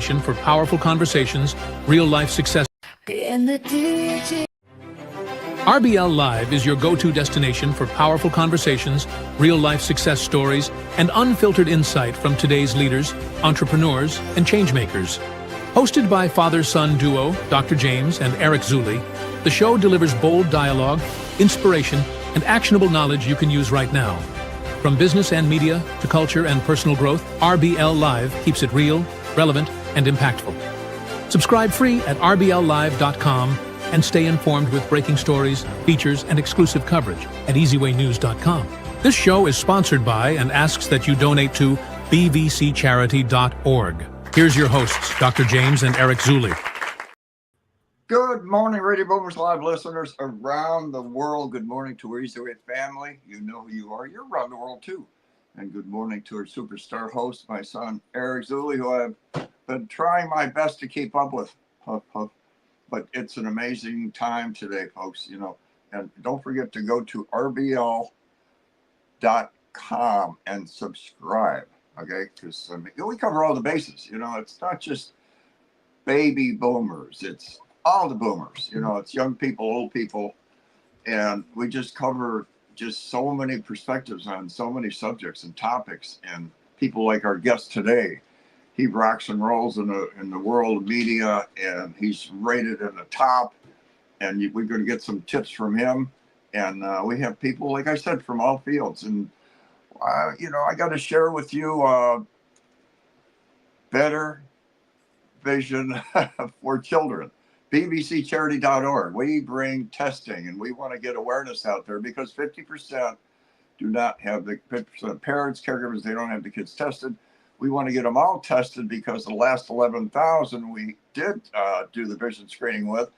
destination for powerful conversations, real-life success. RBL Live is your go-to destination for powerful conversations, real-life success stories, and unfiltered insight from today's leaders, entrepreneurs, and changemakers. Hosted by father-son duo Dr. James and Eric Zuley, the show delivers bold dialogue, inspiration, and actionable knowledge you can use right now. From business and media to culture and personal growth, RBL Live keeps it real, relevant, and impactful. Subscribe free at rbልlive.com and stay informed with breaking stories, features, and exclusive coverage at easywaynews.com. This show is sponsored by and asks that you donate to bvccharity.org. Here's your hosts, Dr. James and Eric Zuley. Good morning, Radio Boomers Live listeners around the world. Good morning to our Easy Way family. You know who you are. You're around the world, too. And good morning to our superstar host, my son, Eric Zuley, who I've been trying my best to keep up with. But it's an amazing time today, folks. And don't forget to go to RBL.com and subscribe, okay? Because we cover all the bases. It's not just baby boomers. It's all the boomers, it's young people, old people, and we just cover just so many perspectives on so many subjects and topics. And people like our guest today, he rocks and rolls in the world of media, and he's rated in the top. And we're going to get some tips from him. And we have people, like I said, from all fields. And I got to share with you better vision for children. bvccharity.org. We bring testing, and we want to get awareness out there because 50% do not have 50% of parents, caregivers, they don't have the kids tested. We want to get them all tested because the last 11,000 we did do the vision screening with,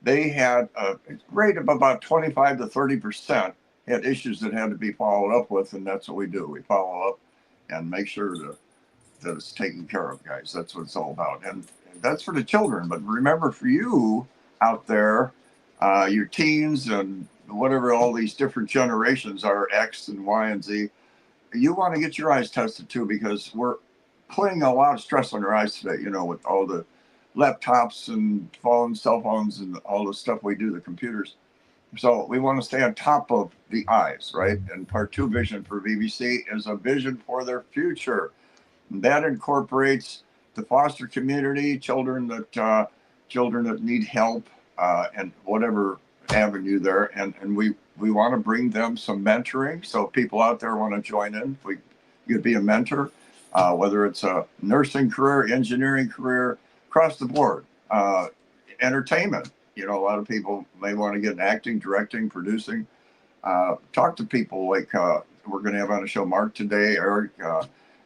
they had a rate of about 25 to 30% had issues that had to be followed up with, and that's what we do. We follow up and make sure that it's taken care of, guys. That's what it's all about. And that's for the children. But remember, for you out there, your teens and whatever all these different generations are, X and Y and Z, you want to get your eyes tested too, because we're putting a lot of stress on your eyes today, with all the laptops and phones, cell phones, and all the stuff we do, the computers. So we want to stay on top of the eyes, right? And part 2 vision for VBC is a vision for their future. And that incorporates the foster community, children that need help, and whatever avenue there, and we want to bring them some mentoring. So if people out there want to join in, you could be a mentor, whether it's a nursing career, engineering career, across the board, entertainment. A lot of people may want to get in acting, directing, producing. Talk to people like we're going to have on the show Mark today, Eric.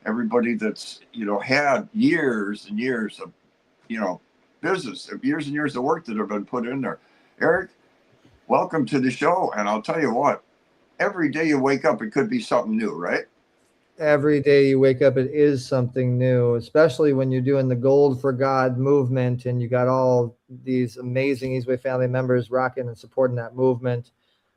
Everybody that's, had years and years of, business, years and years of work that have been put in there. Eric, welcome to the show. And I'll tell you what, every day you wake up, it could be something new, right? Every day you wake up, it is something new, especially when you're doing the Gold for God movement and you got all these amazing Easyway family members rocking and supporting that movement.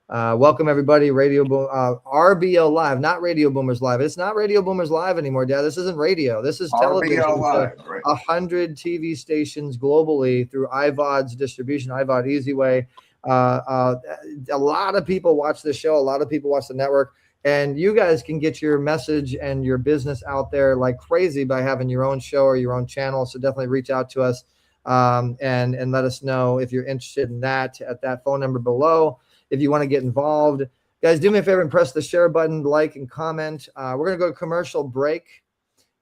Welcome everybody, RBL Live, not Radio Boomers Live. It's not Radio Boomers Live anymore, Dad. This isn't radio. This is television. RBL Live, right? 100 TV stations globally through iVod's distribution, iVod Easyway. A lot of people watch this show. A lot of people watch the network. And you guys can get your message and your business out there like crazy by having your own show or your own channel. So definitely reach out to us and let us know if you're interested in that at that phone number below. If you want to get involved, guys, do me a favor and press the share button, like, and comment. We're going to go to commercial break.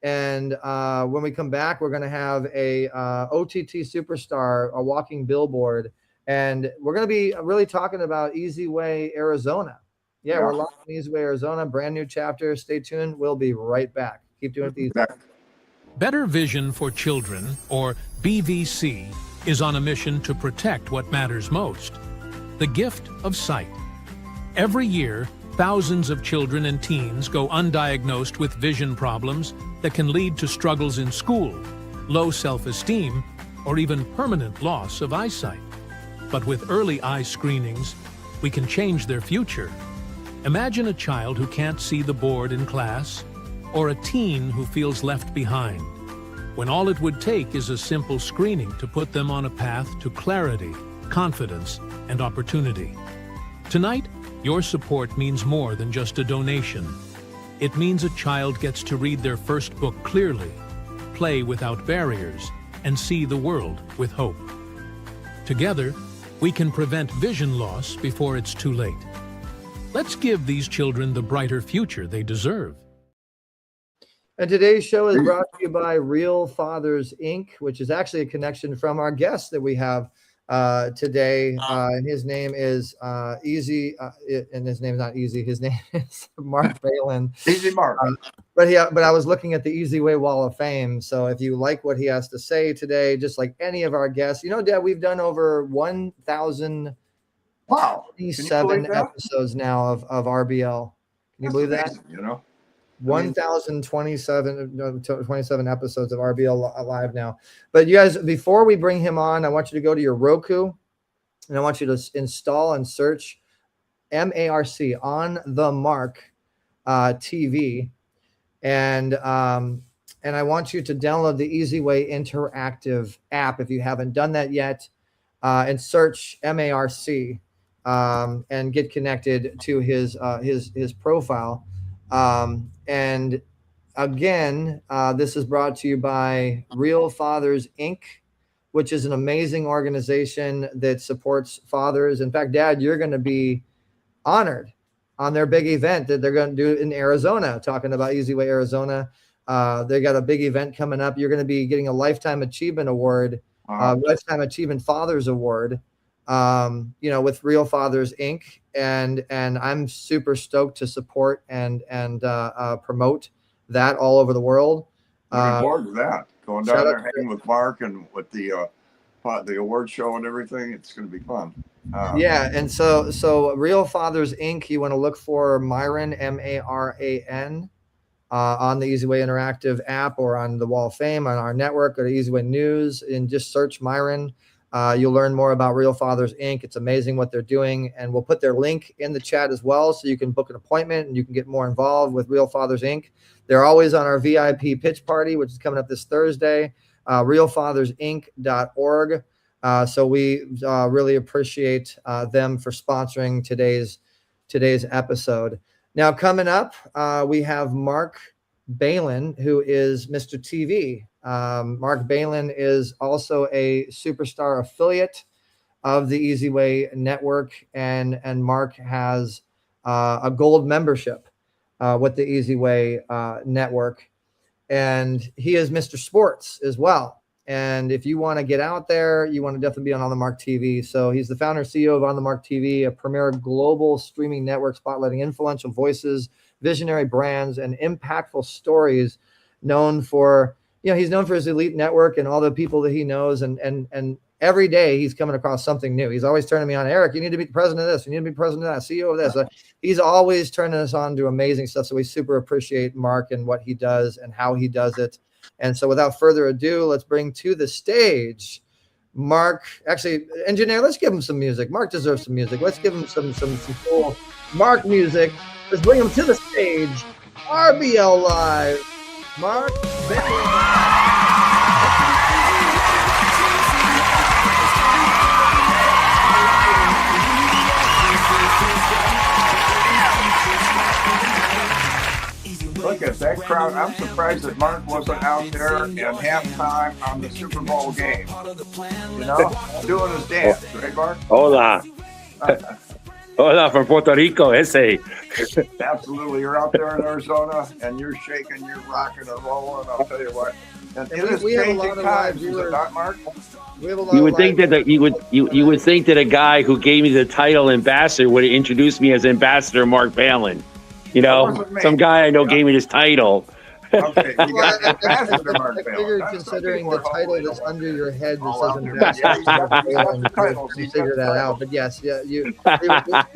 And when we come back, we're going to have a OTT superstar, a walking billboard. And we're going to be really talking about Easy Way, Arizona. Yeah, we're live in Easy Way, Arizona. Brand new chapter. Stay tuned. We'll be right back. Keep doing it easy. Better Vision for Children, or BVC, is on a mission to protect what matters most: the gift of sight. Every year, thousands of children and teens go undiagnosed with vision problems that can lead to struggles in school, low self-esteem, or even permanent loss of eyesight. But with early eye screenings, we can change their future. Imagine a child who can't see the board in class, or a teen who feels left behind. when all it would take is a simple screening to put them on a path to clarity, confidence, and opportunity. Tonight, your support means more than just a donation. It means a child gets to read their first book clearly, play without barriers, and see the world with hope. Together, we can prevent vision loss before it's too late. Let's give these children the brighter future they deserve. And today's show is brought to you by Real Fathers, Inc., which is actually a connection from our guest that we have today. And his name is Easy, and his name is not Easy. His name is Marc Beilin. Easy Mark. But I was looking at the Easy Way Wall of Fame. So if you like what he has to say today, just like any of our guests, you know, Dad, we've done over 1,027 episodes now of RBL. Can you believe that? You know, 1,027 episodes of RBL Live now. But you guys, before we bring him on, I want you to go to your Roku, and I want you to install and search MARC on the Marc TV, and I want you to download the Easy Way Interactive app if you haven't done that yet, and search MARC and get connected to his profile. And again, this is brought to you by Real Fathers, Inc., which is an amazing organization that supports fathers. In fact, Dad, you're going to be honored on their big event that they're going to do in Arizona, talking about Easy Way Arizona. They got a big event coming up. You're going to be getting a Lifetime Achievement Award, Lifetime Achievement Fathers Award, with Real Fathers, Inc. And I'm super stoked to support and promote that all over the world. Looking forward to that. Going down there, hanging with Mark and with the award show and everything. It's going to be fun. Yeah, and so Real Fathers, Inc. You want to look for Myron, MARAN, on the Easy Way Interactive app or on the Wall of Fame on our network or the Easy Way News, and just search Myron. You'll learn more about Real Fathers, Inc. It's amazing what they're doing, and we'll put their link in the chat as well, so you can book an appointment and you can get more involved with Real Fathers, Inc. They're always on our VIP pitch party, which is coming up this Thursday, realfathersinc.org. So we really appreciate them for sponsoring today's episode. Now, coming up, we have Marc Beilin, who is Mr. TV. Marc Beilin is also a superstar affiliate of the Easy Way Network, and Marc has a gold membership with the Easy Way Network, and he is Mr. Sports as well. And if you want to get out there, you want to definitely be on the Marc TV. So he's the founder and CEO of On the Marc TV, a premier global streaming network spotlighting influential voices, visionary brands, and impactful stories. Known for, he's known for his elite network and all the people that he knows. And every day he's coming across something new. He's always turning me on. Eric, you need to be the president of this. You need to be president of that, CEO of this. He's always turning us on to amazing stuff. So we super appreciate Marc and what he does and how he does it. And so without further ado, let's bring to the stage Marc. Actually, engineer, let's give him some music. Marc deserves some music. Let's give him some cool Marc music. Let's bring him to the stage. RBL Live. Marc Beilin. Look at that crowd. I'm surprised that Mark wasn't out there in halftime on the Super Bowl game. Doing his dance, right, Mark? Hola. Hola from Puerto Rico, ese. Absolutely. You're out there in Arizona, and you're shaking, you're rocking and rolling. I'll tell you what. And it is changing times, is it not, Mark? You would think that you would think that a guy who gave me the title ambassador would have introduced me as Ambassador Marc Beilin. Some guy I know gave me this title. Okay, you got Ambassador Marc Beilin. I figured, considering the title that's under your head that says Ambassador Marc Beilin, you figure that out. But yes, we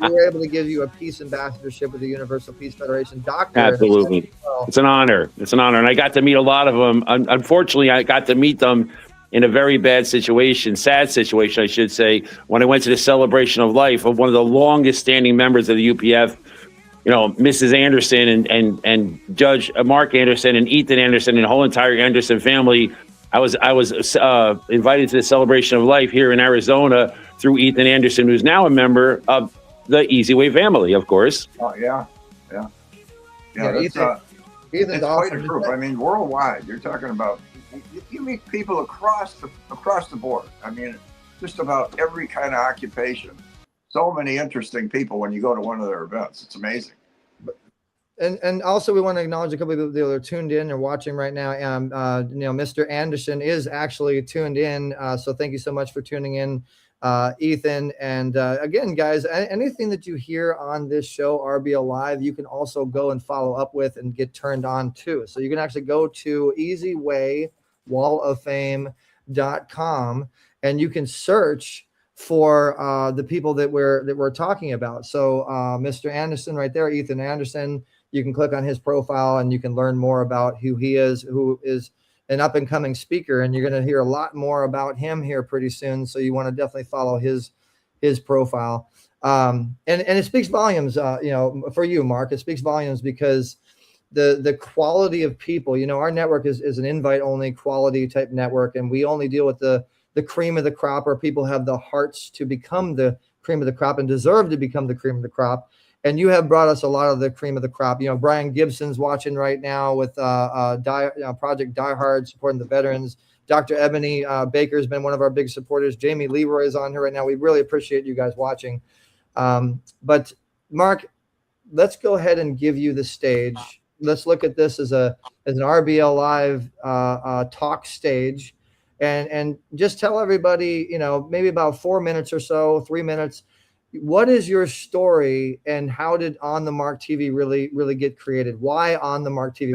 were able to give you a peace ambassadorship with the Universal Peace Federation doctor. Absolutely. It's an honor. It's an honor. And I got to meet a lot of them. Unfortunately, I got to meet them in a very bad situation, sad situation, I should say, when I went to the celebration of life of one of the longest standing members of the UPF, Mrs. Anderson and Judge Mark Anderson and Ethan Anderson and the whole entire Anderson family I was invited to the Celebration of Life here in Arizona through Ethan Anderson, who's now a member of the Easy Way family, of course. Oh yeah. Ethan's It's awesome. quite a group. I mean, worldwide, you're talking about, you meet people across the board. I mean, just about every kind of occupation. So many interesting people when you go to one of their events. It's amazing. And also we want to acknowledge a couple of people that are tuned in and watching right now. Mr. Anderson is actually tuned in. So thank you so much for tuning in, Ethan. And again, guys, anything that you hear on this show, RBL Live, you can also go and follow up with and get turned on to. So you can actually go to easywaywalloffame.com and you can search for the people that we're talking about. So Mr. Anderson right there, Ethan Anderson, you can click on his profile and you can learn more about who he is, who is an up and coming speaker. And you're going to hear a lot more about him here pretty soon. So you want to definitely follow his profile. And it speaks volumes, for you, Mark. It speaks volumes because the quality of people, our network is an invite only quality type network. And we only deal with the cream of the crop, or people have the hearts to become the cream of the crop and deserve to become the cream of the crop. And you have brought us a lot of the cream of the crop. Brian Gibson's watching right now with Project Die Hard, supporting the veterans. Dr. Ebony Baker has been one of our big supporters. Jamie Leroy is on here right now. We really appreciate you guys watching. But Mark, let's go ahead and give you the stage. Let's look at this as an RBL Live talk stage. And just tell everybody, maybe about 4 minutes or so, 3 minutes. What is your story, and how did On the Mark TV really get created? Why On the Mark TV?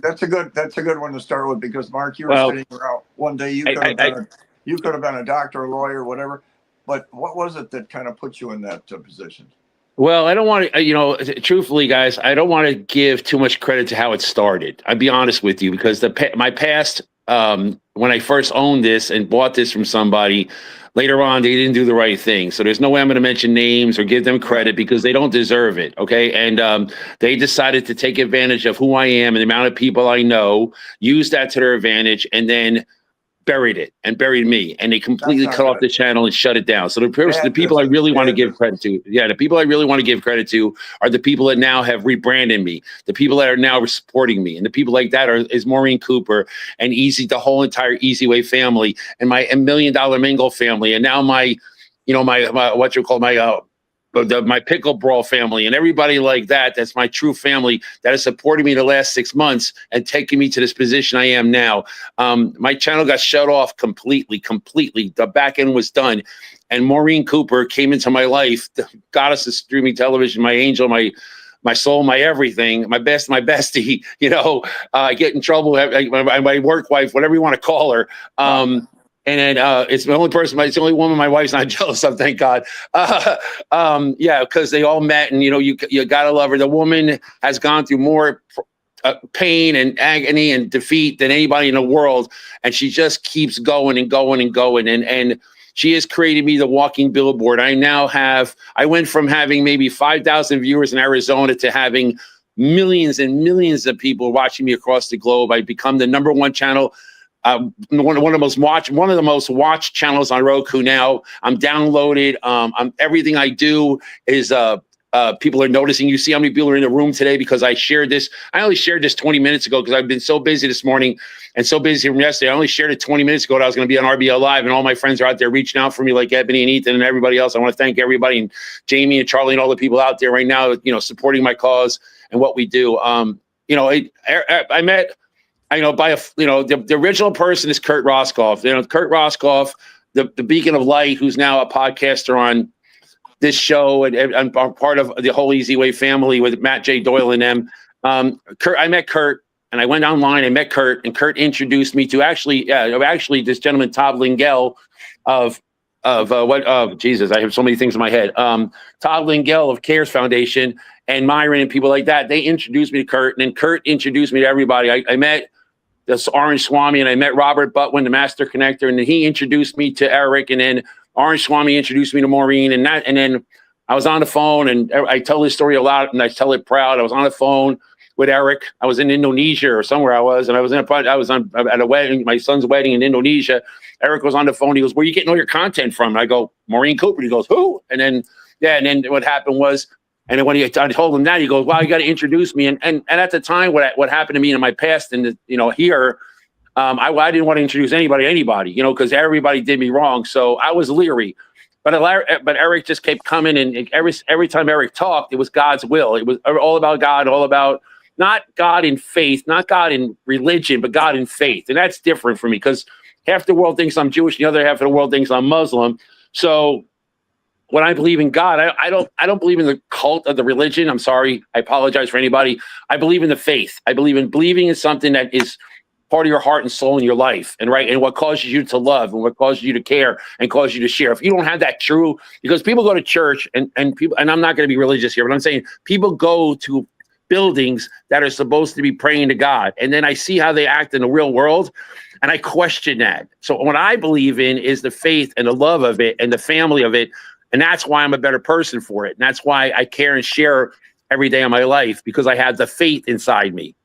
That's a good one to start with, because Mark, you were sitting around one day. You could have been a doctor, a lawyer, whatever. But what was it that kind of put you in that position? Well, I don't want to, truthfully, guys, I don't want to give too much credit to how it started. I'll be honest with you, because my past, when I first owned this and bought this from somebody, later on, they didn't do the right thing. So there's no way I'm going to mention names or give them credit, because they don't deserve it. Okay. And they decided to take advantage of who I am and the amount of people I know, use that to their advantage, and then buried me. And they completely cut off the channel and shut it down. So the people I really want to give credit to, the people I really want to give credit to are the people that now have rebranded me, the people that are now supporting me. And the people like that is Maureen Cooper and the whole entire Easy Way family, and my $1 Million Mingle family. And now my Pickle Brawl family, and everybody like that. That's my true family that has supported me the last 6 months and taken me to this position I am now. My channel got shut off completely. The back end was done. And Maureen Cooper came into my life, the goddess of streaming television, my angel, my soul, my everything, my bestie, I get in trouble, my work wife, whatever you want to call her. And then it's the only woman my wife's not jealous of, thank God. Because they all met, and you gotta love her. The woman has gone through more pain and agony and defeat than anybody in the world, and she just keeps going and going and going. And she has created me the walking billboard. I went from having maybe 5,000 viewers in Arizona to having millions and millions of people watching me across the globe. I become the #1 channel. One of the most watched channels on Roku now. I'm downloaded. Everything I do is people are noticing. You see how many people are in the room today because I shared this. I only shared this 20 minutes ago because I've been so busy this morning and so busy from yesterday. I only shared it 20 minutes ago that I was going to be on RBL Live, and all my friends are out there reaching out for me, like Ebony and Ethan and everybody else. I want to thank everybody, and Jamie and Charlie and all the people out there right now, supporting my cause and what we do. I met. The original person is Kurt Roscoff. Kurt Roscoff, the beacon of light, who's now a podcaster on this show, and I'm part of the whole Easy Way family with Matt J. Doyle and them. I met Kurt, and I went online. I met Kurt, and Kurt introduced me to actually this gentleman, Todd Lingell Jesus, I have so many things in my head. Todd Lingell of Cares Foundation and Myron and people like that. They introduced me to Kurt, and then Kurt introduced me to everybody. I met this Orange Swami, and I met Robert Butwin, the Master Connector, and then he introduced me to Eric, and then Orange Swami introduced me to Maureen, and then I was on the phone, and I tell this story a lot, and I tell it proud. I was on the phone with Eric. I was in Indonesia or somewhere I was, and I was at a wedding, my son's wedding in Indonesia. Eric was on the phone. He goes, "Where are you getting all your content from?" And I go, "Maureen Cooper." He goes, "Who?" And then what happened was, and then when I told him that, he goes, "Wow, you got to introduce me." And at the time, what happened to me in my past, and here, I didn't want to introduce anybody, because everybody did me wrong. So I was leery. But Eric just kept coming, and every time Eric talked, it was God's will. It was all about God, all about not God in faith, not God in religion, but God in faith. And that's different for me, because half the world thinks I'm Jewish, and the other half of the world thinks I'm Muslim. So when I believe in God, I don't believe in the cult of the religion. I'm sorry. I apologize for anybody. I believe in the faith. I believe in believing in something that is part of your heart and soul in your life, and what causes you to love, and what causes you to care, and causes you to share. If you don't have that true, because people go to church and people, and I'm not going to be religious here, but I'm saying people go to buildings that are supposed to be praying to God, and then I see how they act in the real world, and I question that. So what I believe in is the faith and the love of it and the family of it, and that's why I'm a better person for it, and that's why I care and share every day of my life, because I have the faith inside me.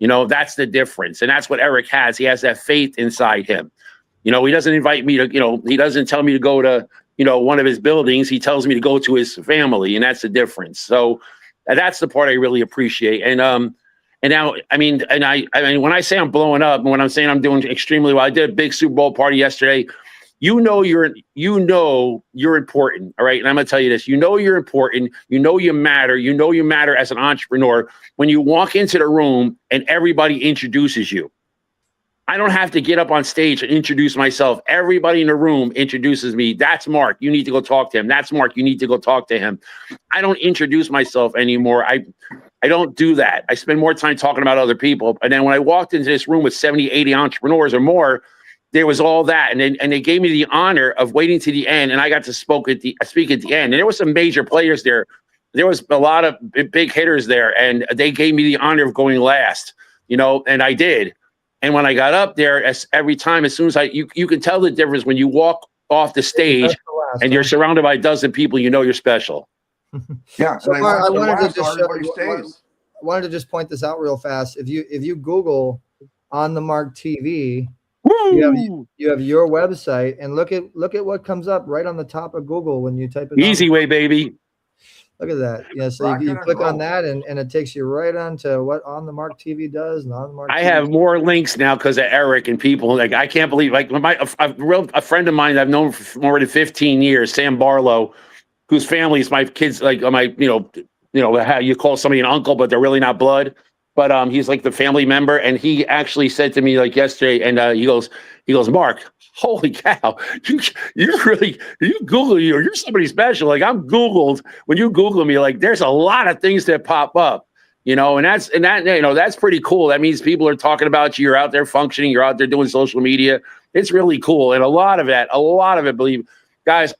That's the difference. And that's what Eric has. He has that faith inside him. He doesn't invite me to, he doesn't tell me to go to, one of his buildings. He tells me to go to his family, and that's the difference. So that's the part I really appreciate. And now, when I say I'm blowing up, and when I'm saying I'm doing extremely well, I did a big Super Bowl party yesterday. You're important. All right. And I'm going to tell you this, you're important. You matter. You matter as an entrepreneur when you walk into the room and everybody introduces you. I don't have to get up on stage and introduce myself. Everybody in the room introduces me. That's Mark. You need to go talk to him. That's Mark. You need to go talk to him. I don't introduce myself anymore. I don't do that. I spend more time talking about other people. And then when I walked into this room with 70, 80 entrepreneurs or more, there was all that, and they gave me the honor of waiting to the end, and I got to speak at the end. And there were some major players there. There was a lot of big hitters there, and they gave me the honor of going last. And I did. And when I got up there, every time, as soon as you can tell the difference when you walk off the stage and you're surrounded by a dozen people, you're special. Yeah. So Mark, I wanted to just point this out real fast. If you Google On the Mark TV. You have your website, and look at what comes up right on the top of Google when you type it. Easy way, baby. Look at that. Yeah, so you click on that, and it takes you right on to what On the Mark TV does. And On the Mark I TV have more links now because of Eric and people. Like, I can't believe, like, a friend of mine that I've known for more than 15 years, Sam Barlow, whose family is my kids, like my, how you call somebody an uncle, but they're really not blood. But he's like the family member, and he actually said to me like yesterday, and he goes, Mark, holy cow, you Google you're somebody special. Like, I'm Googled. When you Google me, like, there's a lot of things that pop up, and that's pretty cool. That means people are talking about you. You're out there functioning. You're out there doing social media. It's really cool, and a lot of it, believe guys.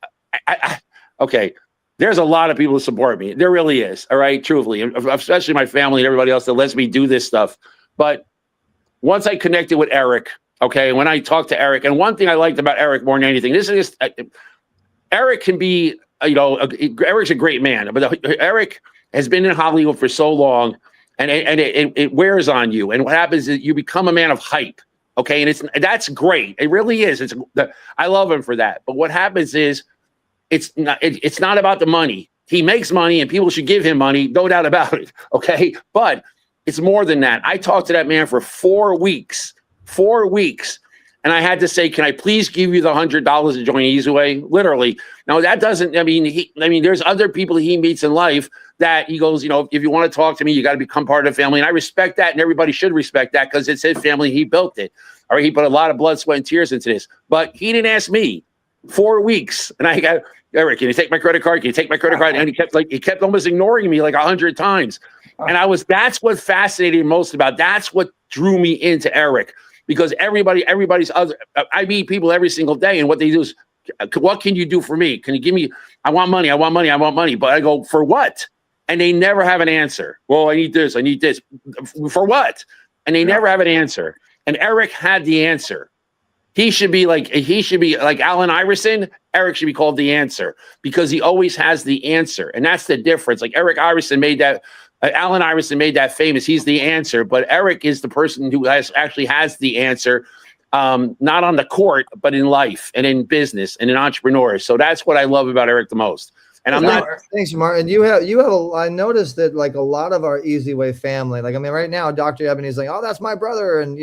Okay. There's a lot of people who support me. There really is. All right. Truthfully, especially my family and everybody else that lets me do this stuff. But once I connected with Eric, okay, when I talked to Eric, and one thing I liked about Eric more than anything, Eric can be, Eric's a great man, but Eric has been in Hollywood for so long, and it wears on you. And what happens is you become a man of hype. Okay. And that's great. It really is. I love him for that. But what happens is, it's not about the money. He makes money, and people should give him money, no doubt about it. Okay. But it's more than that. I talked to that man for 4 weeks. 4 weeks. And I had to say, can I please give you the $100 to join Easyway? Literally. Now that doesn't, there's other people he meets in life that he goes, if you want to talk to me, you got to become part of the family. And I respect that. And everybody should respect that, because it's his family. He built it. All right. He put a lot of blood, sweat, and tears into this, but he didn't ask me. 4 weeks. And I got, Eric, can you take my credit card? Can you take my credit card? And he kept almost ignoring me like 100 times. And that's what fascinated me most about. That's what drew me into Eric, because everybody's other. I meet people every single day, and what they do is, what can you do for me? Can you give me? I want money. But I go, for what? And they never have an answer. Well, I need this. For what? And they never have an answer. And Eric had the answer. He should be like Allen Iverson. Eric should be called the answer, because he always has the answer. And that's the difference. Like, Eric Iverson made that Allen Iverson made that famous. He's the answer, but Eric is the person who actually has the answer, not on the court, but in life and in business and in entrepreneurs. So that's what I love about Eric the most. And I'm not. Thanks, Mark. And I noticed that like a lot of our Easy Way family, like, I mean, right now, Dr. Ebony's like, oh, that's my brother. And,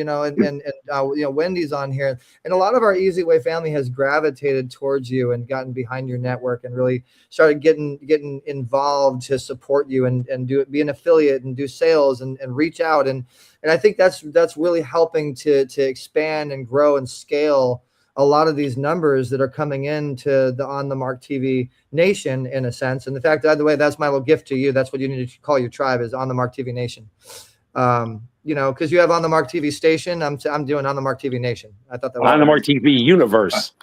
Wendy's on here. And a lot of our Easy Way family has gravitated towards you and gotten behind your network and really started getting involved to support you and be an affiliate and do sales and reach out. And I think that's really helping to expand and grow and scale a lot of these numbers that are coming into the On the Mark TV Nation, in a sense. And the fact, by the way, that's my little gift to you. That's what you need to call your tribe, is On the Mark TV Nation. Because you have On the Mark TV Station. I'm doing On the Mark TV Nation. I thought that was On the Mark TV Universe.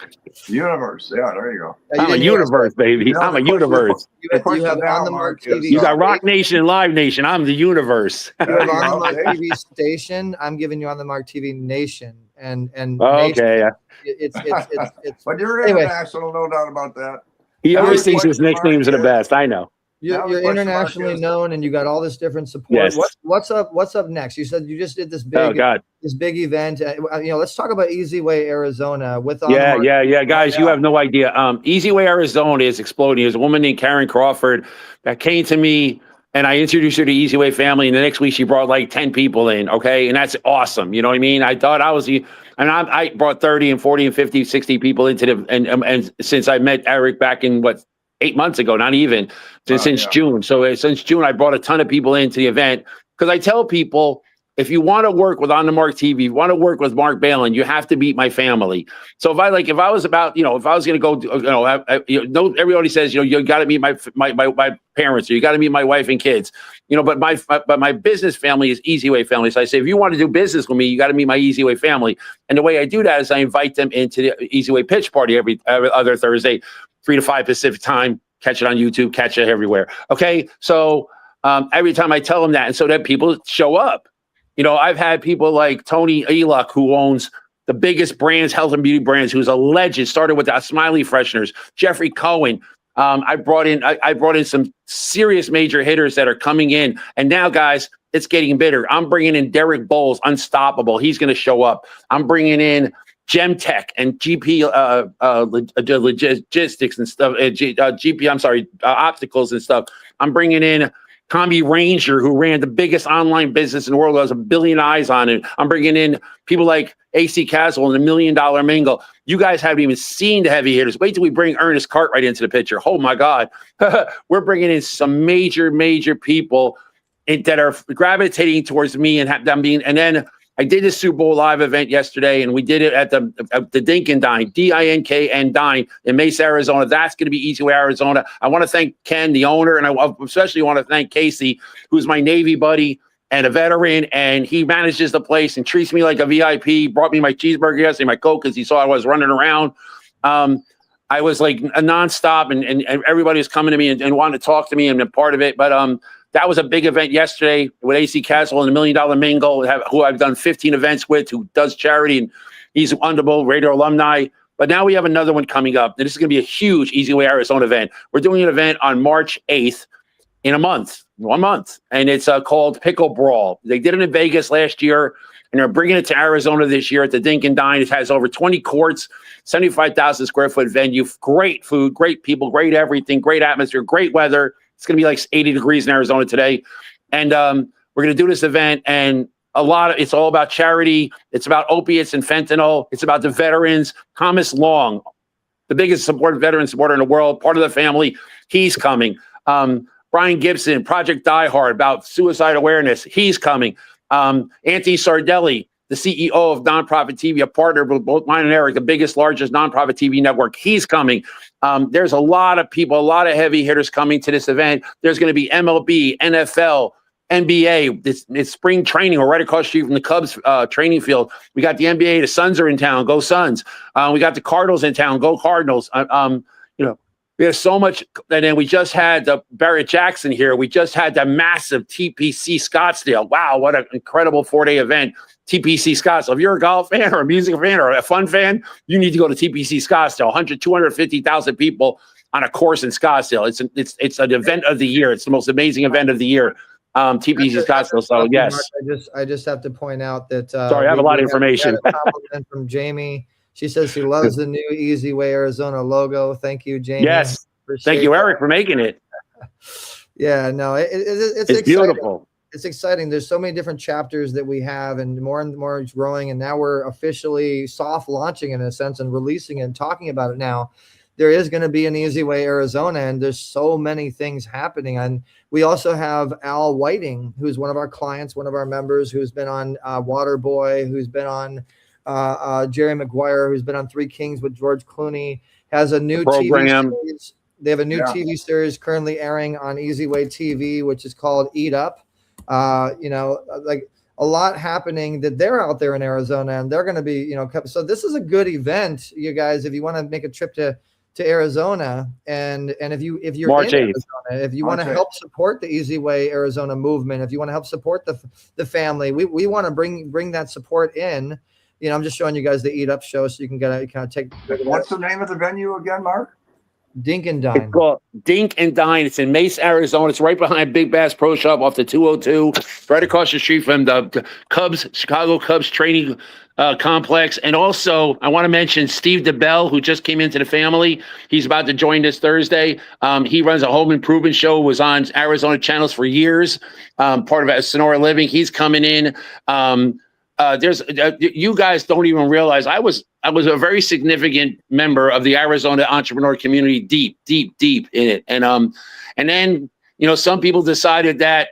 Universe. Yeah, there you go. I'm a universe, baby. I'm a universe. You have On the Mark TV. You got Rock Nation and Live Nation. I'm the universe. You have On the Mark TV Station. I'm giving you On the Mark TV Nation. And okay, Nation, it's but you're international, no doubt about that. He always thinks his nicknames are the best. I know. You're internationally known, and you got all this different support. Yes. What's up next? You said you just did this big event. Let's talk about Easy Way Arizona with guys. You have no idea. Easy Way Arizona is exploding. There's a woman named Karen Crawford that came to me, and I introduced her to Easy Way family. And the next week she brought like 10 people in. Okay. And that's awesome. You know what I mean? I thought I brought 30 and 40 and 50, 60 people into and since I met Eric back in 8 months ago, not even since June. So since June, I brought a ton of people into the event, because I tell people, if you want to work with On the Mark TV, you want to work with Marc Beilin, you have to meet my family. So if I was going to go, everybody says, you got to meet my parents, or you got to meet my wife and kids, but my business family is Easy Way family. So I say, if you want to do business with me, you got to meet my Easy Way family. And the way I do that is I invite them into the Easy Way pitch party every other Thursday, 3 to 5 Pacific time. Catch it on YouTube, catch it everywhere. Okay. So every time I tell them that, and so that people show up. I've had people like Tony Eluck, who owns the biggest brands, health and beauty brands, who's a legend, started with Smiley Fresheners, Jeffrey Cohen. I brought in some serious major hitters that are coming in. And now, guys, it's getting bigger. I'm bringing in Derek Bowles, Unstoppable. He's going to show up. I'm bringing in Gemtech and GP logistics and stuff. Opticals and stuff. I'm bringing in Tommy Ranger, who ran the biggest online business in the world, who has 1 billion eyes on it. I'm bringing in people like AC Castle and the $1 Million Mingle. You guys haven't even seen the heavy hitters. Wait till we bring Ernest Cartwright into the picture. Oh my God. We're bringing in some major people that are gravitating towards me and then I did a Super Bowl live event yesterday, and we did it at the Dink and Dine, Dink and Dine in Mesa, Arizona. That's going to be Easy Way Arizona. I want to thank Ken, the owner, and I especially want to thank Casey, who's my Navy buddy and a veteran, and he manages the place and treats me like a VIP. Brought me my cheeseburger yesterday, my Coke, because he saw I was running around. I was like a nonstop, and everybody was coming to me and wanting to talk to me and a part of it. But that was a big event yesterday with AC Castle and the $1 Million Mingle, who I've done 15 events with, who does charity, and he's an Underbowl Radio alumni. But now we have another one coming up, and this is going to be a huge Easy Way Arizona event. We're doing an event on March 8th in 1 month, and it's called Pickle Brawl. They did it in Vegas last year, and they're bringing it to Arizona this year at the Dink and Dine. It has over 20 courts, 75,000 square foot venue, great food, great people, great everything, great atmosphere, great weather. It's going to be like 80 degrees in Arizona today. And we're going to do this event, and it's all about charity. It's about opiates and fentanyl. It's about the veterans. Thomas Long, the biggest veteran supporter in the world, part of the family, he's coming. Brian Gibson, Project Die Hard, about suicide awareness, he's coming. Anthony Sardelli, the CEO of Nonprofit TV, a partner with both mine and Eric, the biggest, largest nonprofit TV network, he's coming. There's a lot of people, a lot of heavy hitters coming to this event. There's going to be MLB, NFL, NBA. It's spring training. We're right across the street from the Cubs training field. We got the NBA. The Suns are in town. Go Suns. We got the Cardinals in town. Go Cardinals. We have so much. And then we just had Barrett Jackson here. We just had the massive TPC Scottsdale. Wow, what an incredible 4-day event. TPC Scottsdale. If you're a golf fan or a music fan or a fun fan, you need to go to TPC Scottsdale. 250,000 people on a course in Scottsdale. It's an event of the year. It's the most amazing event of the year. TPC Scottsdale. So yes. I just have to point out that. Sorry, I have a lot of information. We had a compliment from Jamie. She says she loves the new Easy Way Arizona logo. Thank you, Jamie. Yes. Thank you, Eric, for making it. Yeah, no, it's beautiful. It's exciting. There's so many different chapters that we have, and more is growing. And now we're officially soft launching in a sense and releasing it and talking about it now. There is going to be an Easy Way Arizona, and there's so many things happening. And we also have Al Whiting, who's one of our clients, one of our members, who's been on Waterboy, who's been on Jerry Maguire, who's been on Three Kings with George Clooney, has a new program. TV series. They have a new TV series currently airing on Easy Way TV, which is called Eat Up. Like a lot happening that they're out there in Arizona, and they're going to be, so this is a good event, you guys, if you want to make a trip to Arizona, and if you're March in 8th. Arizona, if you want to help support the Easy Way Arizona movement, if you want to help support the family, we want to bring that support in. I'm just showing you guys the Eat Up show so you can kind of take. What's the name of the venue again, Mark? Dink and Dine. It's called Dink and Dine. It's in Mesa, Arizona. It's right behind Big Bass Pro Shop off the 202, right across the street from the Chicago Cubs training complex. And also, I want to mention Steve DeBell, who just came into the family. He's about to join this Thursday. He runs a home improvement show, was on Arizona channels for years, part of Sonora Living. He's coming in. You guys don't even realize I was a very significant member of the Arizona entrepreneur community, deep in it. And then, some people decided that,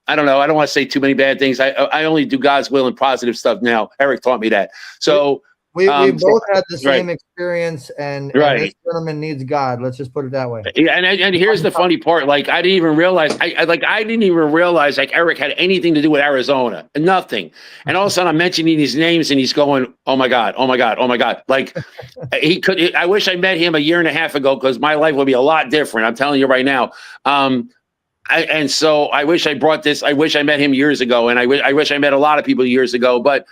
I don't know. I don't want to say too many bad things. I only do God's will and positive stuff now. Eric taught me that. So we both had the same experience, and this gentleman needs God. Let's just put it that way. And here's the funny part. Like, I didn't even realize, like Eric had anything to do with Arizona. Nothing. And all of a sudden I'm mentioning these names and he's going, oh my God. Like I wish I met him a year and a half ago, because my life would be a lot different. I'm telling you right now. So I wish I brought this. I wish I met him years ago. And I wish I met a lot of people years ago, but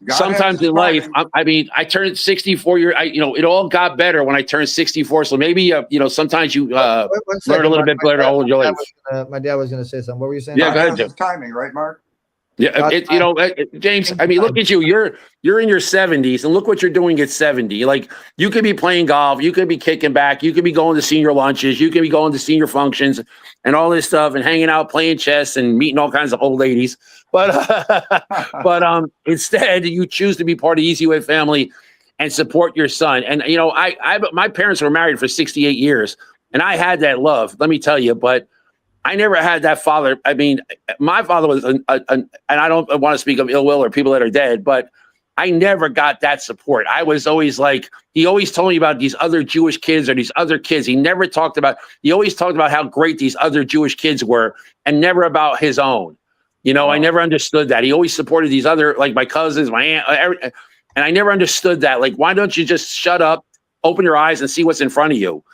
sometimes in life, I turned 64 years. It all got better when I turned 64. So maybe, sometimes you learn a little bit better to hold your life. My dad was going to say something. What were you saying? Yeah, go ahead, Jim. Timing, right, Mark? Yeah, James, look at you. You're in your 70s, and look what you're doing at 70. Like, you could be playing golf, you could be kicking back, you could be going to senior lunches, you could be going to senior functions and all this stuff, and hanging out, playing chess, and meeting all kinds of old ladies. But instead, you choose to be part of the Easy Way family and support your son. And my parents were married for 68 years, and I had that love. Let me tell you, but I never had that father. My father was, and I don't want to speak of ill will or people that are dead, but I never got that support. I was always like, he always told me about these other Jewish kids or these other kids. He always talked about how great these other Jewish kids were, and never about his own. I never understood that. He always supported these other, like my cousins, my aunt, and I never understood that. Like, why don't you just shut up, open your eyes, and see what's in front of you,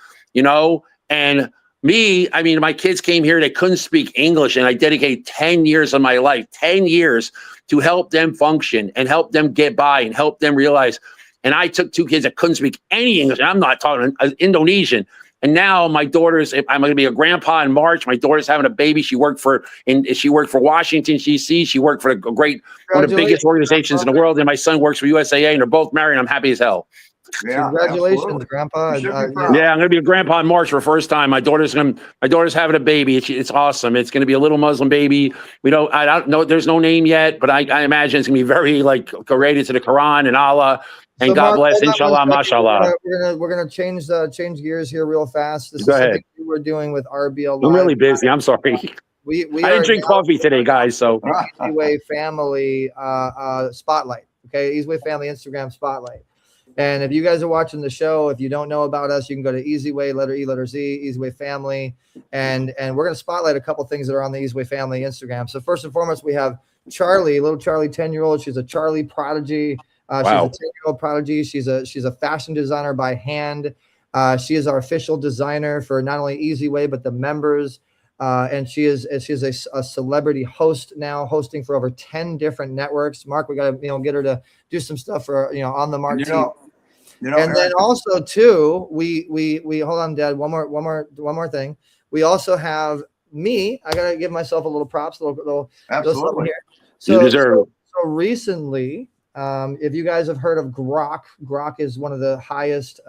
And me, my kids came here, they couldn't speak English, and I dedicated 10 years of my life, 10 years to help them function and help them get by and help them realize. And I took two kids that couldn't speak any English, and I'm not talking Indonesian. And now my daughter's, I'm going to be a grandpa in March. My daughter's having a baby. She worked for Washington, D.C. She worked for one of the biggest organizations in the world. And my son works for USAA, and they're both married. And I'm happy as hell. Yeah, congratulations, absolutely. Grandpa. Yeah, I'm going to be a grandpa in March for the first time. My daughter's having a baby. It's awesome. It's going to be a little Muslim baby. I don't know. There's no name yet, but I imagine it's going to be very related to the Quran and Allah. And so God Mark, bless, inshallah, mashallah. We're gonna change gears here real fast. This Go is ahead. something we're doing with RBL Live. I'm really busy. I'm sorry. We I didn't drink coffee today, guys. So Easy Way Family Spotlight. Okay, Easy Way Family Instagram Spotlight. And if you guys are watching the show, if you don't know about us, you can go to Easy Way, letter E, letter Z, Easy Way Family, and we're gonna spotlight a couple things that are on the Easy Way Family Instagram. So first and foremost, we have Charlie, little Charlie, 10-year-old. She's a Charlie prodigy. Wow. She's a 10-year-old prodigy. She's a fashion designer by hand. She is our official designer for not only Easy Way, but the members. And she is a celebrity host now, hosting for over 10 different networks. Mark, we got to get her to do some stuff for on the Mark TV. And then also too, we hold on, Dad. One more thing. We also have me, I gotta give myself a little props, a little Absolutely. something here. You deserve it. So recently, if you guys have heard of Grok is one of the highest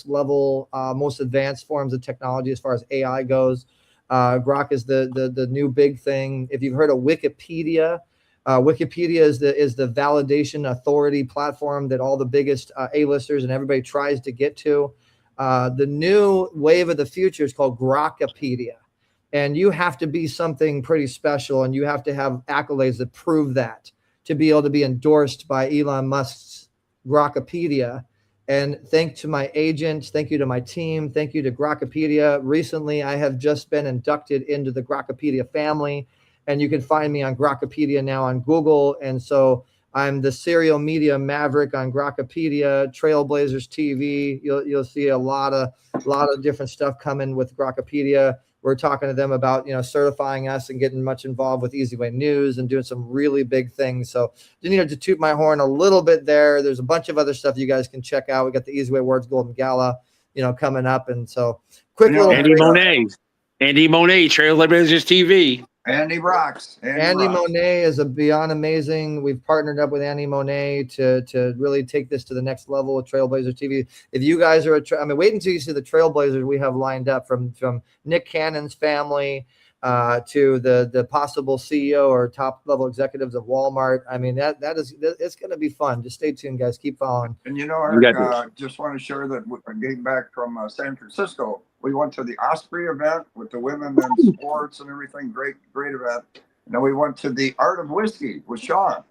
level, most advanced forms of technology as far as AI goes. Grok is the new big thing. If you've heard of Wikipedia, Wikipedia is the validation authority platform that all the biggest A-listers and everybody tries to get to. The new wave of the future is called Grokopedia. And you have to be something pretty special, and you have to have accolades that prove that to be able to be endorsed by Elon Musk's Grokopedia. And thank to my agent, thank you to my team, thank you to Grokopedia. Recently, I have just been inducted into the Grokopedia family, and you can find me on Grokopedia now on Google. And so I'm the serial media maverick on Grokopedia, Trailblazers TV. You'll see a lot of different stuff coming with Grokopedia. We're talking to them about, certifying us and getting much involved with Easy Way News and doing some really big things. So just to toot my horn a little bit there. There's a bunch of other stuff you guys can check out. We got the Easy Way Awards Golden Gala, coming up. And so quick little Andy Monet, Trailblazers TV. Andy rocks. Andy Monet is beyond amazing. We've partnered up with Andy Monet to really take this to the next level with Trailblazers TV. If you guys are, wait until you see the Trailblazers we have lined up from Nick Cannon's family to the possible CEO or top level executives of Walmart. It's going to be fun. Just stay tuned, guys. Keep following. And Eric, just want to share that getting back from San Francisco, we went to the Osprey event with the women in sports and everything. Great event. And then we went to the Art of Whiskey with Sean.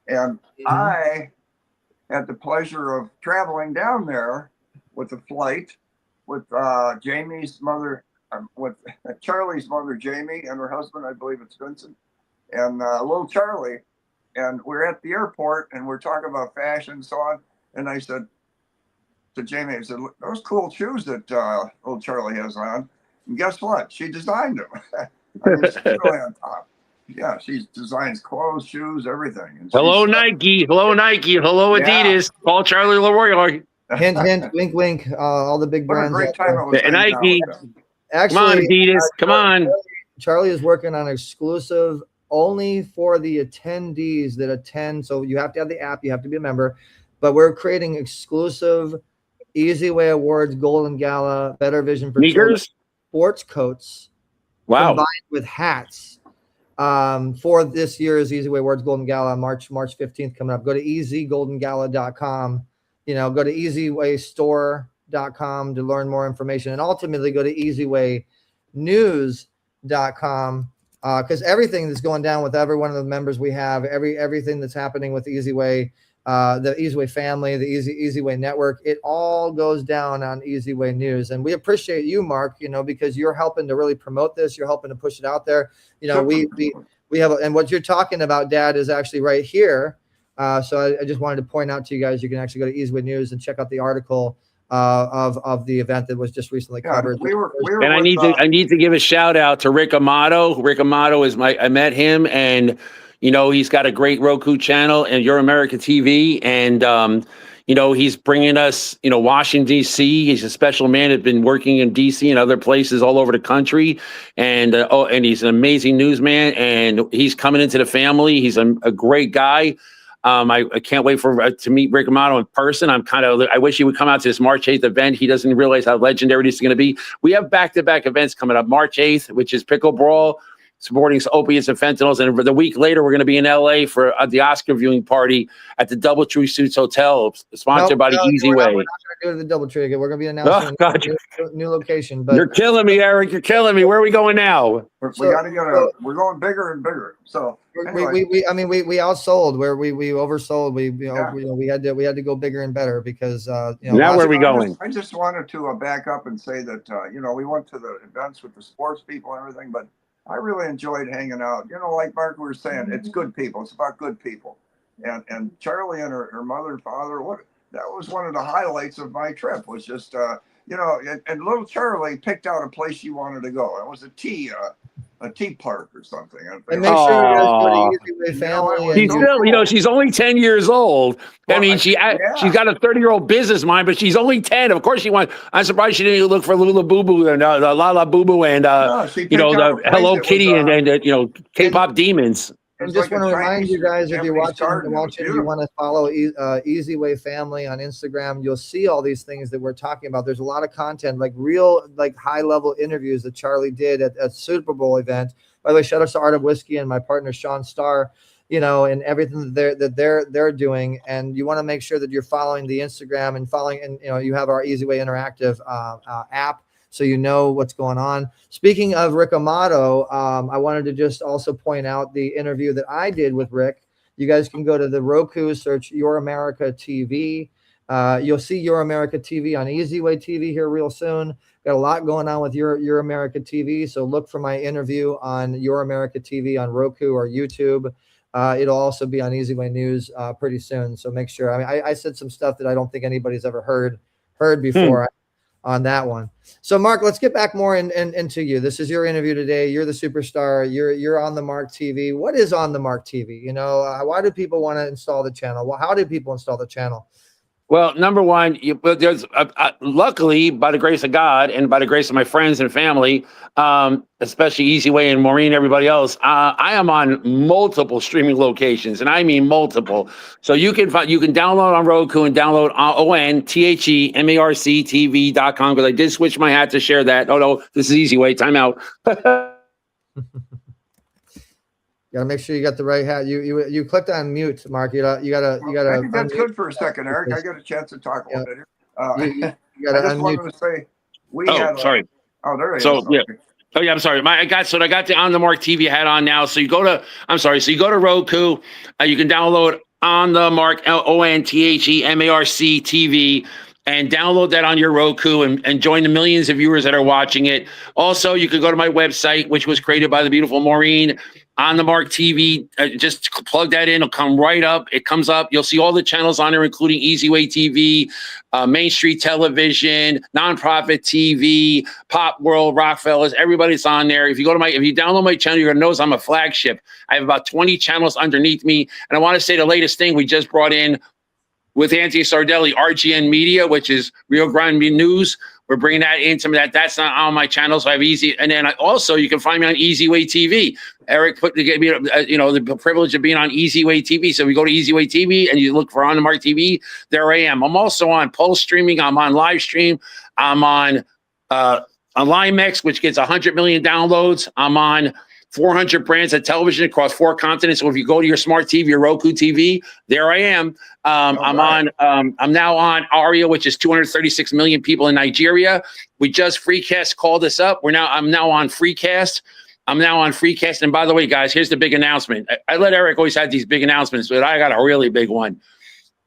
And I had the pleasure of traveling down there with a flight with Jamie's mother, with Charlie's mother, Jamie, and her husband, I believe it's Vincent, and little Charlie. And we're at the airport and we're talking about fashion and so on. And I said to Jamie, I said, those cool shoes that little Charlie has on. And guess what? She designed them. She's really on top. Yeah, she designs clothes, shoes, everything. And hello, Nike. Hello, Adidas. Call Charlie Leroy. Hint, hint, wink, wink. All the big brands. What a great time it was. Nike. Actually, come on, Adidas. Come on. Charlie is working on exclusive only for the attendees that attend. So you have to have the app. You have to be a member. But we're creating exclusive Easy Way Awards Golden Gala Better Vision for sneakers, sports coats, combined with hats for this year's Easy Way Awards Golden Gala March 15th coming up. Go to easygoldengala.com. Go to easywaystore.com to learn more information, and ultimately go to easywaynews.com because everything that's going down with every one of the members we have, everything that's happening with Easy Way. The Easy Way family, the Easy Way network, it all goes down on Easy Way News. And we appreciate you, Mark, because you're helping to really promote this. You're helping to push it out there. We have, and what you're talking about, Dad, is actually right here. So I just wanted to point out to you guys, you can actually go to Easy Way News and check out the article of the event that was just recently covered. And I need to give a shout out to Rick Amato. Rick Amato is I met him, and he's got a great Roku channel and Your America TV. And, he's bringing us, Washington, D.C. He's a special man. Has been working in D.C. and other places all over the country. And and he's an amazing newsman. And he's coming into the family. He's a great guy. I can't wait to meet Rick Amato in person. I wish he would come out to this March 8th event. He doesn't realize how legendary this is going to be. We have back-to-back events coming up. March 8th, which is Pickle Brawl, supporting opiates and fentanyls. And the week later, we're going to be in LA for the Oscar viewing party at the Doubletree Suites Hotel, sponsored by the Easy Way. We're not going to do the Doubletree. We're going to be announcing new location. But you're killing me, Eric. You're killing me. Where are we going now? We're going bigger and bigger. So anyway. we outsold where we oversold. We had to go bigger and better because now where are we going? I just wanted to back up and say that we went to the events with the sports people and everything, but I really enjoyed hanging out. Like Mark was saying, it's good people. It's about good people. And Charlie and her mother and father, that was one of the highlights of my trip was just, and little Charlie picked out a place she wanted to go. It was a tea a tea park or something. And make sure you guys go Aw. to Easy Way You know what? Family. She's And still, you know, she's only 10 years old. I Well, mean, she's got a 30-year-old business mind, but she's only 10. Of course, she wants. I'm surprised she didn't even look for Lula Boo Boo and La La Boo Boo and no, she you know, picked out a the place Hello that was, Kitty and you know, K-pop demons. And it's just like a want to remind Chinese you guys, if you're Japanese garden. It was watching, you beautiful. want to follow Easy Way Family on Instagram. You'll see all these things that we're talking about. There's a lot of content, like real, like high level interviews that Charlie did at a Super Bowl event. By the way, shout out to Art of Whiskey and my partner Sean Starr, you know, and everything that they're doing. And you want to make sure that you're following the Instagram and following, and you know, you have our Easy Way Interactive app, so you know what's going on. Speaking of Rick Amato, I wanted to just also point out the interview that I did with Rick. You guys can go to the Roku, search Your America TV. You'll see Your America TV on Easy Way TV here real soon. Got a lot going on with Your America TV, so look for my interview on Your America TV on Roku or YouTube. It'll also be on Easy Way News pretty soon, so make sure. I mean, I said some stuff that I don't think anybody's ever heard before on that one. So Mark, let's get back more into you. This is your interview today. You're the superstar. You're on the Mark TV. What is on the Mark TV? You know, why do people want to install the channel? Well, how do people install the channel? Well, number one, there's luckily, by the grace of God and by the grace of my friends and family, especially Easy Way and Maureen, everybody else, I am on multiple streaming locations, and I mean multiple. So you can download on Roku and download ONTHEMARCTV.com, because I did switch my hat to share that. Oh no, this is Easy Way. Time out. You gotta make sure you got the right hat. You clicked on mute, Mark. You gotta. I think that's good for a second, Eric. I got a chance to talk a little bit here. You gotta I just unmute. wanted to say we Oh, had. sorry. Oh, there it So is. yeah. Okay. Oh yeah, I'm sorry. I got the On the Mark TV hat on now. So you go to Roku. You can download On the Mark ONTHEMARC TV and download that on your Roku and join the millions of viewers that are watching it. Also, you can go to my website, which was created by the beautiful Maureen. On the Mark TV, just plug that in. It'll come right up. It comes up. You'll see all the channels on there, including Easy Way TV, Main Street Television, Nonprofit TV, Pop World, Rockfellas. Everybody's on there. If you download my channel, you're gonna notice I'm a flagship. I have about 20 channels underneath me, and I want to say the latest thing we just brought in with Anthony Sardelli, RGN Media, which is Rio Grande News. We're bringing that into that. That's not on my channel, so I have Easy. And then also, you can gave me on Easy Way TV. Eric gave me, the privilege of being on Easy Way TV. So we go to Easy Way TV and you look for On the Mark TV. There I am. I'm also on Pulse Streaming. I'm on live stream. I'm on LimeX, which gets 100 million downloads. I'm on 400 brands of television across 4 continents. So if you go to your smart TV, your Roku TV, there I am. I'm now on Aria, which is 236 million people in Nigeria. We just Freecast called us up. I'm now on Freecast. And by the way, guys, here's the big announcement. I let Eric always have these big announcements, but I got a really big one.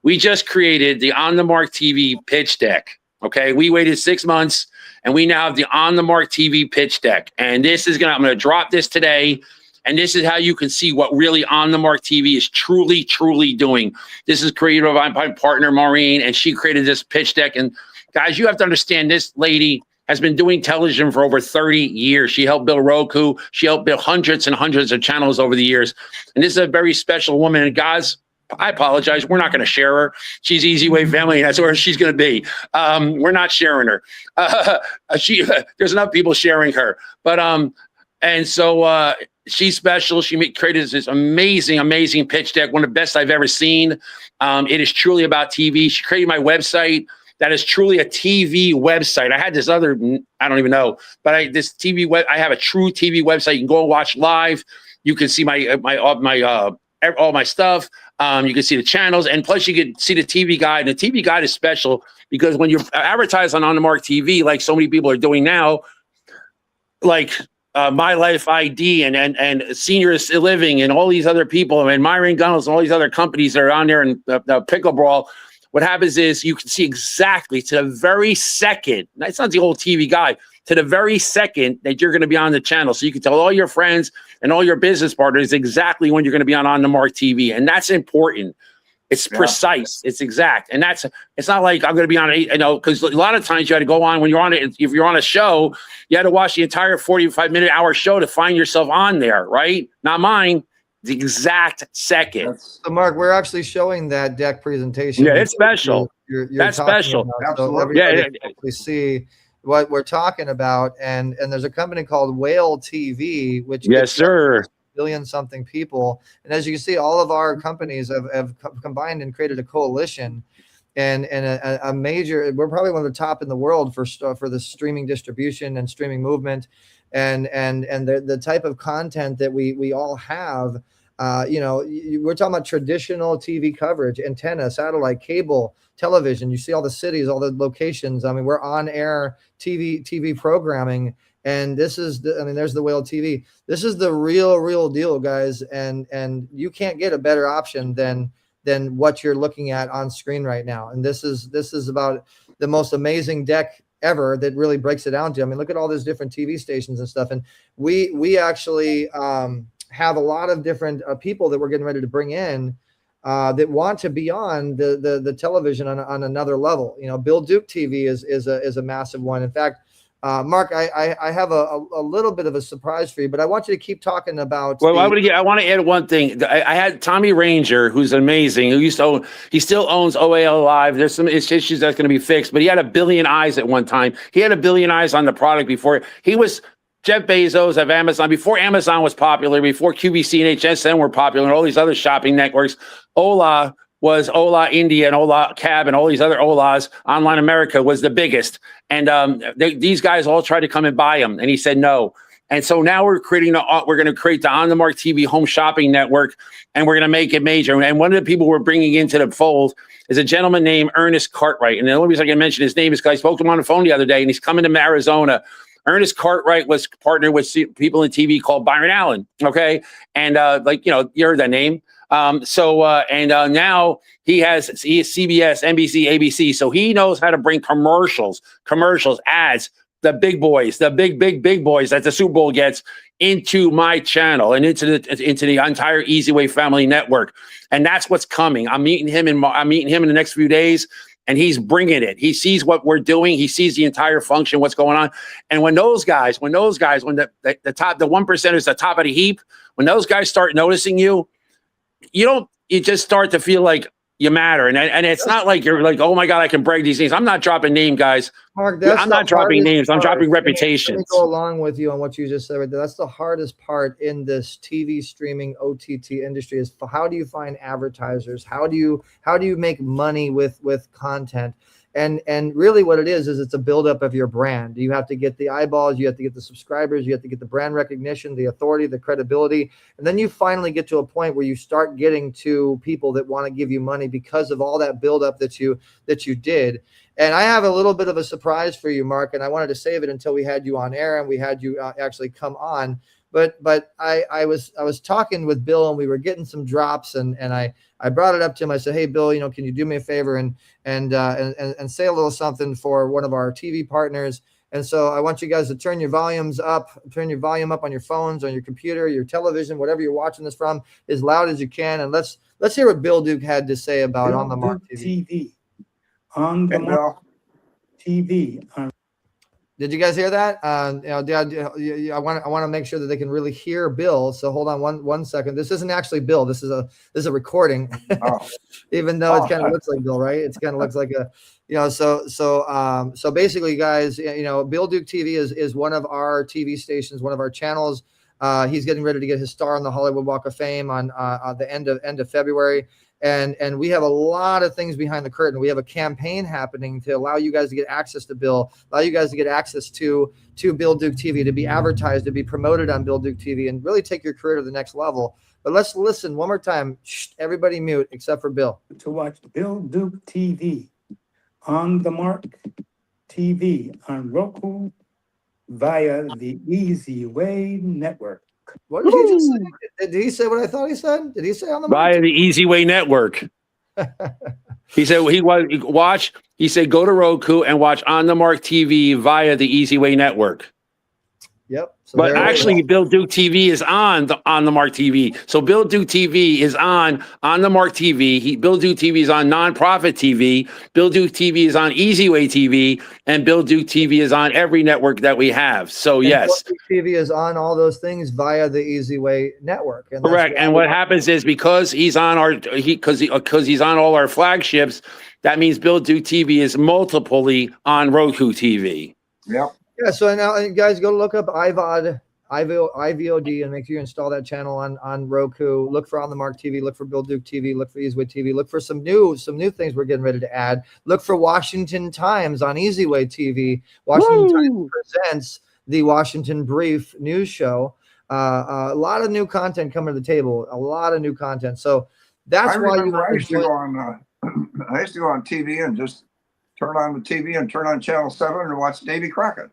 We just created the On the Mark TV pitch deck. Okay, we waited 6 months, and we now have the On the Mark TV pitch deck. And I'm going to drop this today. And this is how you can see what really On the Mark TV is truly, truly doing. This is created by my partner, Maureen, and she created this pitch deck. And guys, you have to understand, this lady has been doing television for over 30 years. She helped build Roku. She helped build hundreds and hundreds of channels over the years. And this is a very special woman. And guys, I apologize. We're not going to share her. She's Easy Way Family. And that's where she's going to be. We're not sharing her. There's enough people sharing her. But and so she's special. She created this amazing, amazing pitch deck, one of the best I've ever seen. It is truly about TV. She created my website. That is truly a TV website. I had this other, I don't even know, but I have a true TV website. You can go and watch live. You can see all my stuff. You can see the channels, and plus you can see the TV guide. And the TV guide is special because when you advertise on the Mark TV, like so many people are doing now, like My Life ID and Seniors Living and all these other people, and Myron Gunnels and all these other companies that are on there, and Pickleball. What happens is you can see exactly to the very second, it's not the old TV guide, to the very second that you're going to be on the channel. So you can tell all your friends and all your business partners exactly when you're going to be on the Mark TV. And that's important. It's precise. It's exact. And it's not like I'm going to be on it, because a lot of times you had to go on when you're on it. If you're on a show, you had to watch the entire 45-minute hour show to find yourself on there, right? Not mine. The exact second. So, Mark, we're actually showing that deck presentation. Yeah, it's special. That's special. So everybody can actually see what we're talking about. And there's a company called Whale TV, which yes, sir. Billion something people. And as you can see, all of our companies have combined and created a coalition and a major, we're probably one of the top in the world for the streaming distribution and streaming movement and the type of content that we all have. We're talking about traditional TV coverage, antenna, satellite, cable, television. You see all the cities, all the locations. I mean, we're on air TV programming. And this is there's the Whale TV. This is the real deal, guys. And you can't get a better option than what you're looking at on screen right now. And this is about the most amazing deck ever that really breaks it down to. I mean, look at all these different TV stations and stuff. And we actually have a lot of different people that we're getting ready to bring in that want to be on the television on another level. Bill Duke TV is a massive one. In fact, Mark, I have a little bit of a surprise for you, but I want you to keep talking about. Well, I want to add one thing. I had Tommy Ranger, who's amazing, he still owns OAL Live. There's some issues that's going to be fixed, but he had 1 billion eyes at one time. He had 1 billion eyes on the product before. He was Jeff Bezos of Amazon, before Amazon was popular, before QVC and HSN were popular, and all these other shopping networks. Ola was Ola India and Ola Cab and all these other Olas. Online America was the biggest. And these guys all tried to come and buy him. And he said no. And so now we're going to create the On the Mark TV home shopping network, and we're going to make it major. And one of the people we're bringing into the fold is a gentleman named Ernest Cartwright. And the only reason I can mention his name is because I spoke to him on the phone the other day, and he's coming to Arizona. Ernest Cartwright was partnered with people in TV called Byron Allen. Okay. And you heard that name. Now he is CBS, NBC, ABC. So he knows how to bring commercials, ads, the big boys, the big boys that the Super Bowl gets into my channel and into the entire Easy Way family network. And that's what's coming. I'm meeting him in the next few days, and he's bringing it. He sees what we're doing. He sees the entire function, what's going on. And when the 1%ers, the top of the heap, when those guys start noticing you just start to feel like you matter. And it's not like you're like, oh my God, I can brag these names. I'm not dropping name, guys. Mark, I'm not dropping names. I'm dropping reputations. Let me go along with you on what you just said right there. That's the hardest part in this TV streaming OTT industry is how do you find advertisers? How do you make money with content? And really what it is it's a buildup of your brand. You have to get the eyeballs, you have to get the subscribers, you have to get the brand recognition, the authority, the credibility. And then you finally get to a point where you start getting to people that want to give you money because of all that buildup that you did. And I have a little bit of a surprise for you, Mark, and I wanted to save it until we had you on air and we had you actually come on. But I was talking with Bill and we were getting some drops and I brought it up to him. I said, hey, Bill, can you do me a favor and say a little something for one of our TV partners? And so I want you guys to turn your volume up on your phones, on your computer, your television, whatever you're watching this from, as loud as you can. And let's hear what Bill Duke had to say about Bill On the Mark TV. On the Mark TV. Did you guys hear that? I want to make sure that they can really hear Bill. So hold on one second. This isn't actually Bill. This is a recording. Oh. Even though it kind of looks like Bill, right? It kind of looks like so basically, guys, Bill Duke TV is one of our TV stations, one of our channels. He's getting ready to get his star on the Hollywood Walk of Fame on the end of February. And we have a lot of things behind the curtain. We have a campaign happening to allow you guys to get access to Bill, allow you guys to get access to Bill Duke TV, to be advertised, to be promoted on Bill Duke TV, and really take your career to the next level. But let's listen one more time. Shh, everybody mute except for Bill. To watch Bill Duke TV, On the Mark TV on Roku via the Easy Way Network. What did he just say? Did he say what I thought he said? Did he say On the Mark? Via the Easy Way Network. He said he said go to Roku and watch On the Mark TV via the Easy Way Network. Yep. So But there it actually, is. Bill Duke TV is on the Mark TV. So Bill Duke TV is on the Mark TV. Bill Duke TV is on Nonprofit TV. Bill Duke TV is on Easy Way TV, and Bill Duke TV is on every network that we have. So And yes, TV is on all those things via the Easy Way network. And that's correct. And what happens is because he's on because he's on all our flagships, that means Bill Duke TV is multiply on Roku TV. Yep. Yeah, so now guys, go look up IVOD, and make sure you install that channel on Roku. Look for On the Mark TV, look for Bill Duke TV, look for Easyway TV, look for some new things we're getting ready to add. Look for Washington Times on Easyway TV. Washington Times presents the Washington Brief news show. A lot of new content coming to the table. A lot of new content. So that's why I used to go on TV and just turn on the TV and turn on Channel 7 and watch Davy Crockett.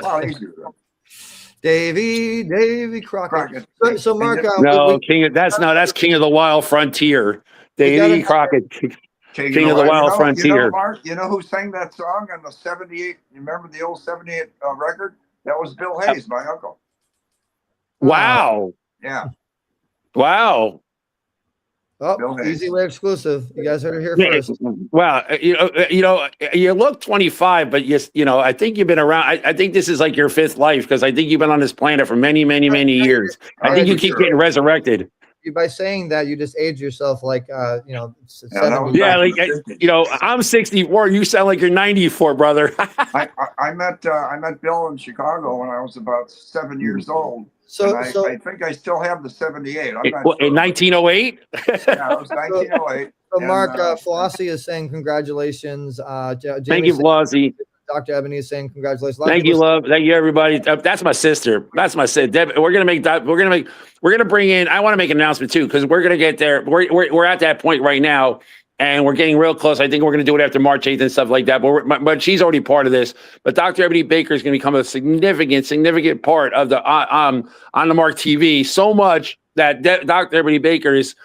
Wow, easier. Davy Crockett. So Mark, no, that's King of the Wild Frontier. Davy Crockett, King of the Wild Frontier. Mark, you know who sang that song on the 78? You remember the old 78 record? That was Bill Hayes, my uncle. Wow. Yeah. Wow. Oh, Easy Way exclusive. You guys heard it here first. Wow. You look 25, but I think you've been around. I think this is like your fifth life because I think you've been on this planet for many, many, many years. I think you keep getting resurrected. By saying that, you just age yourself like, 70. I'm 64. You sound like you're 94, brother. I met Bill in Chicago when I was about 7 years old. I think I still have the 78. I'm not sure. In 1908? Yeah, it was 1908. So Mark, Flossie is saying congratulations. Thank you, Flossie. Dr. Ebony is saying congratulations. Thank you, love. Thank you, everybody. That's my sister. Deb, we're gonna bring in. I want to make an announcement too because we're gonna get there. We're at that point right now. And we're getting real close. I think we're going to do it after March 8th and stuff like that. But she's already part of this. But Dr. Ebony Baker is going to become a significant part of the on the Mark TV. So much that Dr. Ebony Baker is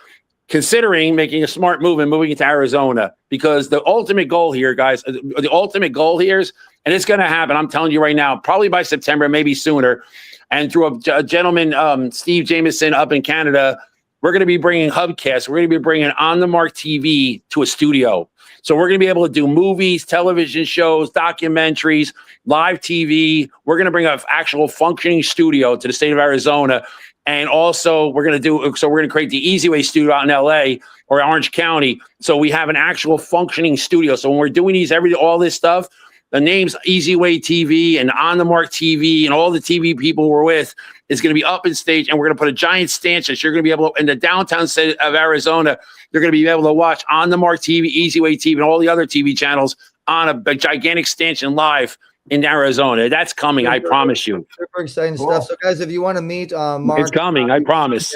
considering making a smart move and moving into Arizona because the ultimate goal here, guys, and it's going to happen. I'm telling you right now, probably by September, maybe sooner. And through a gentleman, Steve Jameson up in Canada. We're going to be bringing Hubcast. We're going to be bringing On the Mark TV to a studio. So we're going to be able to do movies, television shows, documentaries, live TV. We're going to bring an actual functioning studio to the state of Arizona. And also we're going to create the Easy Way studio out in LA or Orange County. So we have an actual functioning studio. So when we're doing all this stuff, the names Easy Way TV and On the Mark TV and all the TV people we're with is going to be up in stage, and we're going to put a giant stanchion. So you're going to be able to, in the downtown state of Arizona, you're going to be able to watch On the Mark TV, Easy Way TV, and all the other TV channels on a gigantic stanchion live in Arizona. That's coming, I promise you. Super exciting stuff. So guys, if you want to meet Mark, it's coming, I promise.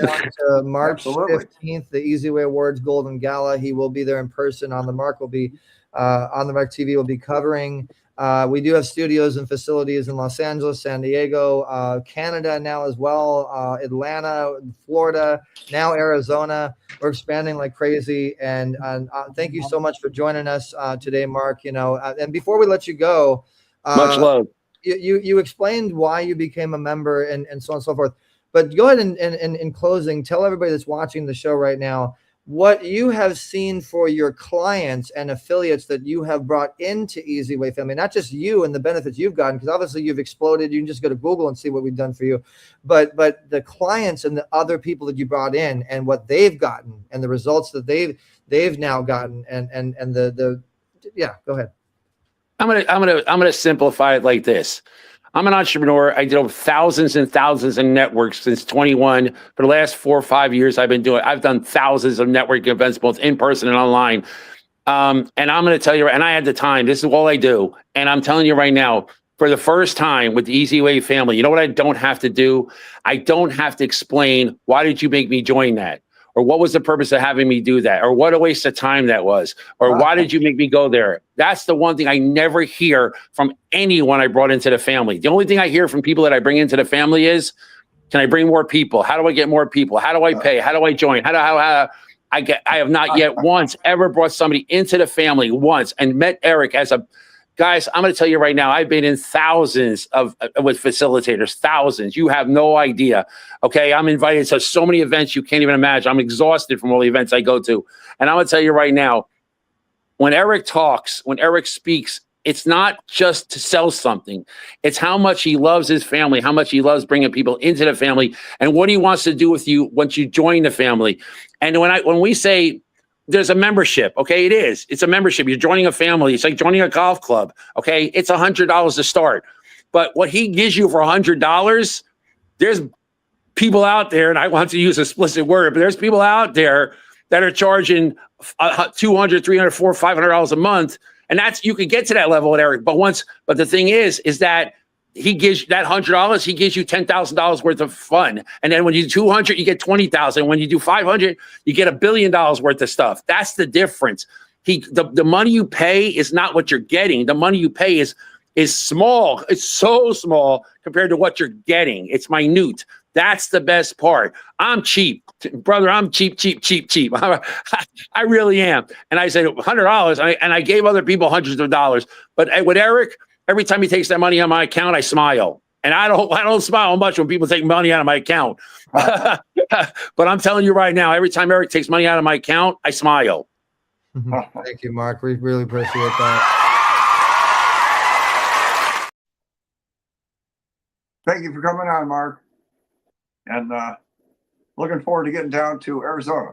March 15th, the Easy Way Awards Golden Gala. He will be there in person. On the Mark will be On the Mark TV will be covering. We do have studios and facilities in Los Angeles, San Diego, Canada now as well, Atlanta, Florida, now Arizona. We're expanding like crazy. And thank you so much for joining us today, Mark. And before we let you go, much love. You explained why you became a member and so on and so forth. But go ahead and in closing, tell everybody that's watching the show right now what you have seen for your clients and affiliates that you have brought into Easy Way Family, not just you and the benefits you've gotten, because obviously you've exploded. You can just go to Google and see what we've done for you, but the clients and the other people that you brought in and what they've gotten and the results that they've now gotten and go ahead. I'm gonna simplify it like this. I'm an entrepreneur. I did thousands and thousands of networks since 21. For the last 4 or 5 years, I've done thousands of network events, both in person and online. And I'm going to tell you, and I had the time. This is all I do. And I'm telling you right now, for the first time with the Easy Way family, you know what I don't have to do? I don't have to explain, why did you make me join that? Or what was the purpose of having me do that? Or what a waste of time that was? Or why did you make me go there? That's the one thing I never hear from anyone I brought into the family. The only thing I hear from people that I bring into the family is, can I bring more people? How do I get more people? How do I pay? How do I join? I have not yet once ever brought somebody into the family once and met Eric as Guys, I'm going to tell you right now, I've been in thousands with facilitators, thousands. You have no idea. Okay. I'm invited to so many events you can't even imagine. I'm exhausted from all the events I go to. And I'm going to tell you right now, when Eric talks, when Eric speaks, it's not just to sell something. It's how much he loves his family, how much he loves bringing people into the family, and what he wants to do with you once you join the family. And when we say there's a membership, okay, it is. It's a membership. You're joining a family. It's like joining a golf club, okay? It's $100 to start. But what he gives you for $100, there's people out there, and I want to use an explicit word, but there's people out there that are charging $200, $300, $400, $500 a month. And that's, you could get to that level with Eric. But the thing is that he gives that $100, he gives you $10,000 worth of fun. And then when you do 200, you get 20,000. When you do 500, you get $1 billion worth of stuff. That's the difference. The money you pay is not what you're getting. The money you pay is small. It's so small compared to what you're getting. It's minute. That's the best part. I'm cheap, brother. I'm cheap. I really am. And I said $100, and I gave other people hundreds of dollars. But with Eric, every time he takes that money on my account, I smile. And I don't smile much when people take money out of my account. But I'm telling you right now, every time Eric takes money out of my account, I smile. Thank you, Mark. We really appreciate that. Thank you for coming on, Mark. And looking forward to getting down to Arizona.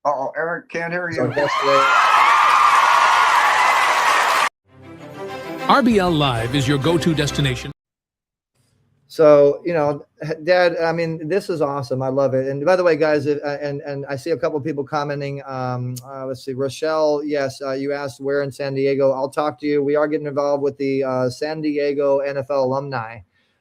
Uh-oh, Eric, can't hear you. RBL Live is your go-to destination. So, Dad, I mean, this is awesome. I love it. And by the way, guys, and I see a couple of people commenting. Let's see, Rochelle, yes, you asked where in San Diego. I'll talk to you. We are getting involved with the San Diego NFL alumni.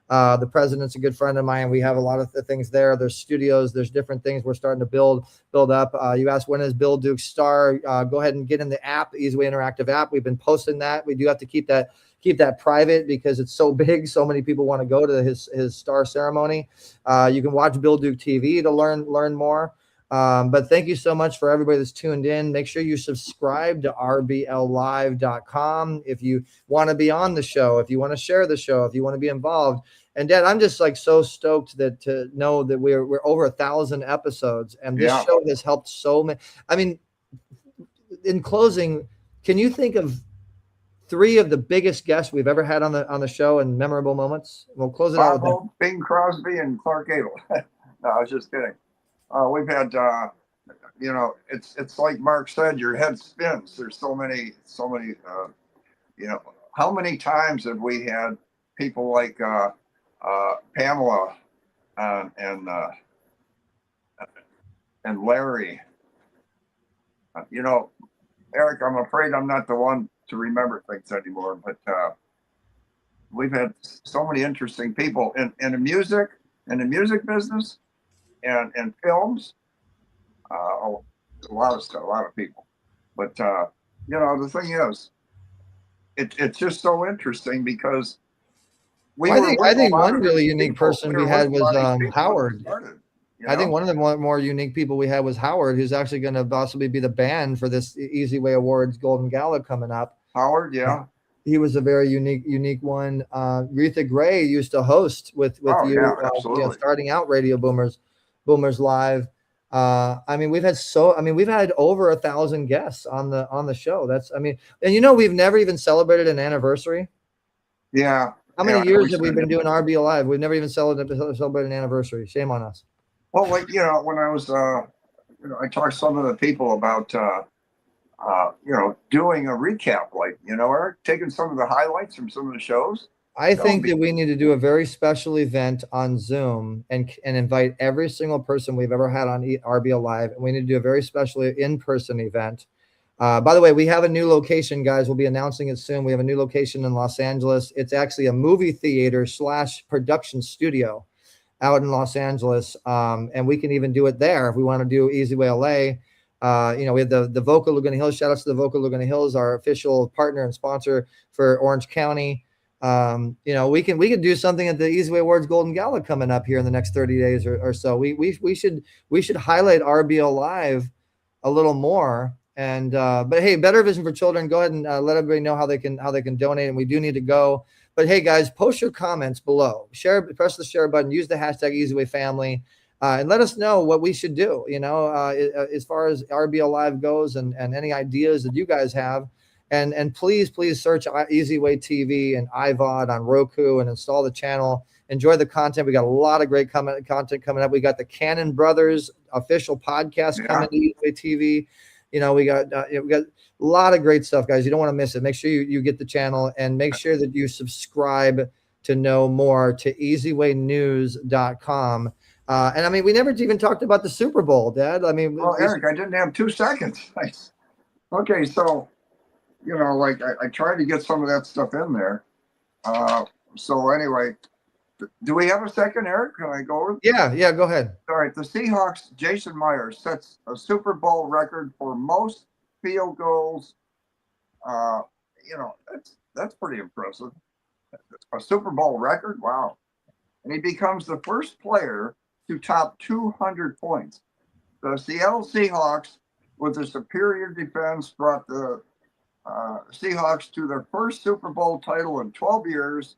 The president's a good friend of mine. We have a lot of things there. There's studios. There's different things we're starting to build up. You asked when is Bill Duke Star? Go ahead and get in the app, the Easyway Interactive app. We've been posting that. We do have to keep that private because it's so big. So many people want to go to his star ceremony. You can watch Bill Duke TV to learn more. But thank you so much for everybody that's tuned in. Make sure you subscribe to rbllive.com if you want to be on the show, if you want to share the show, if you want to be involved. And Dad, I'm just like so stoked to know that we're over 1,000 episodes, and this show has helped so many. I mean, in closing, can you think of 3 of the biggest guests we've ever had on the show and memorable moments? We'll close it out with them. Bing Crosby and Clark Gable. No, I was just kidding. We've had, it's like Mark said, your head spins. There's so many, how many times have we had people like Pamela and Larry? Eric, I'm afraid I'm not the one to remember things anymore, but we've had so many interesting people in the music business and films. A lot of stuff, a lot of people. But the thing is, it's just so interesting because I think one really unique person we had was Howard. I think one of the more unique people we had was Howard, who's actually going to possibly be the band for this Easy Way Awards Golden Gala coming up. Howard, yeah. He was a very unique one. Retha Gray used to host with you, starting out Radio Boomers Live. I mean, we've had over 1,000 guests on the show. And we've never even celebrated an anniversary. Yeah. How many years have we been doing RBL Live? We've never even celebrated an anniversary. Shame on us. Well, when I was, I talked to some of the people about, doing a recap, Eric, taking some of the highlights from some of the shows. I think that we need to do a very special event on Zoom and invite every single person we've ever had on RBL Live. And we need to do a very special in-person event. By the way, we have a new location, guys. We'll be announcing it soon. We have a new location in Los Angeles. It's actually a movie theater / production studio out in Los Angeles. And we can even do it there if we want to do Easy Way LA. We have the Vocal Laguna Hills. Shout out to the Vocal Laguna Hills, our official partner and sponsor for Orange County. You know, we can do something at the Easy Way Awards Golden Gala coming up here in the next 30 days or so. We should highlight RBL Live a little more. And but hey, Better Vision for Children, go ahead and let everybody know how they can donate. And we do need to go. But hey, guys, post your comments below. Share, press the share button. Use the hashtag EasyWayFamily, and let us know what we should do. You know, as far as RBL Live goes, and any ideas that you guys have. And please search Easy Way TV and iVod on Roku and install the channel. Enjoy the content. We got a lot of great content coming up. We got the Cannon Brothers official podcast coming to Easy Way TV. You know, we got a lot of great stuff, guys. You don't want to miss it. Make sure you get the channel and make sure that you subscribe to know more to easywaynews.com. And I mean, we never even talked about the Super Bowl, Dad. I mean, well, Eric, I didn't have 2 seconds. Okay, so. You know, like I tried to get some of that stuff in there. So anyway, do we have a second, Eric? Can I go over? Yeah, go ahead. All right, the Seahawks, Jason Myers sets a Super Bowl record for most field goals. You know, that's pretty impressive. A Super Bowl record, wow. And he becomes the first player to top 200 points. The Seattle Seahawks, with a superior defense, brought the Seahawks to their first Super Bowl title in 12 years.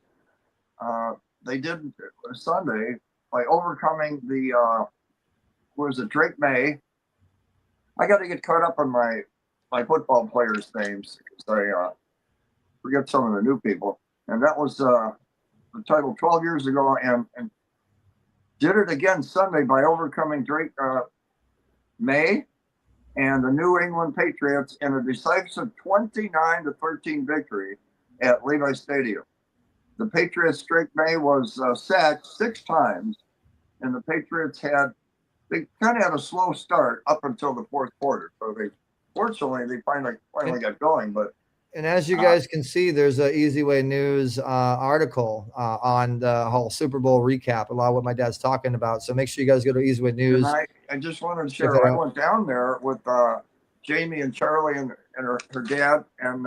They did Sunday by overcoming the Drake May. I got to get caught up on my football players' names because I forget some of the new people. And that was the title 12 years ago, and did it again Sunday by overcoming Drake May and the New England Patriots in a decisive 29-13 victory at Levi Stadium. The Patriots' Drake May was sacked 6 times, and the Patriots kind of had a slow start up until the 4th quarter. So they finally got going. But and as you guys can see, there's an Easy Way News article on the whole Super Bowl recap, a lot of what my dad's talking about. So make sure you guys go to Easy Way News. I just wanted to share, I went down there with Jamie and Charlie and her dad. And,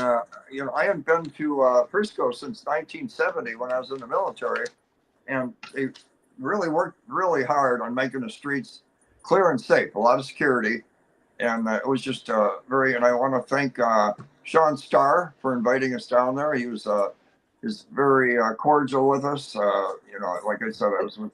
you know, I hadn't been to Frisco since 1970 when I was in the military. And they really worked really hard on making the streets clear and safe, a lot of security. And it was just and I want to thank Sean Starr for inviting us down there. He was very cordial with us. You know, like I said, I was with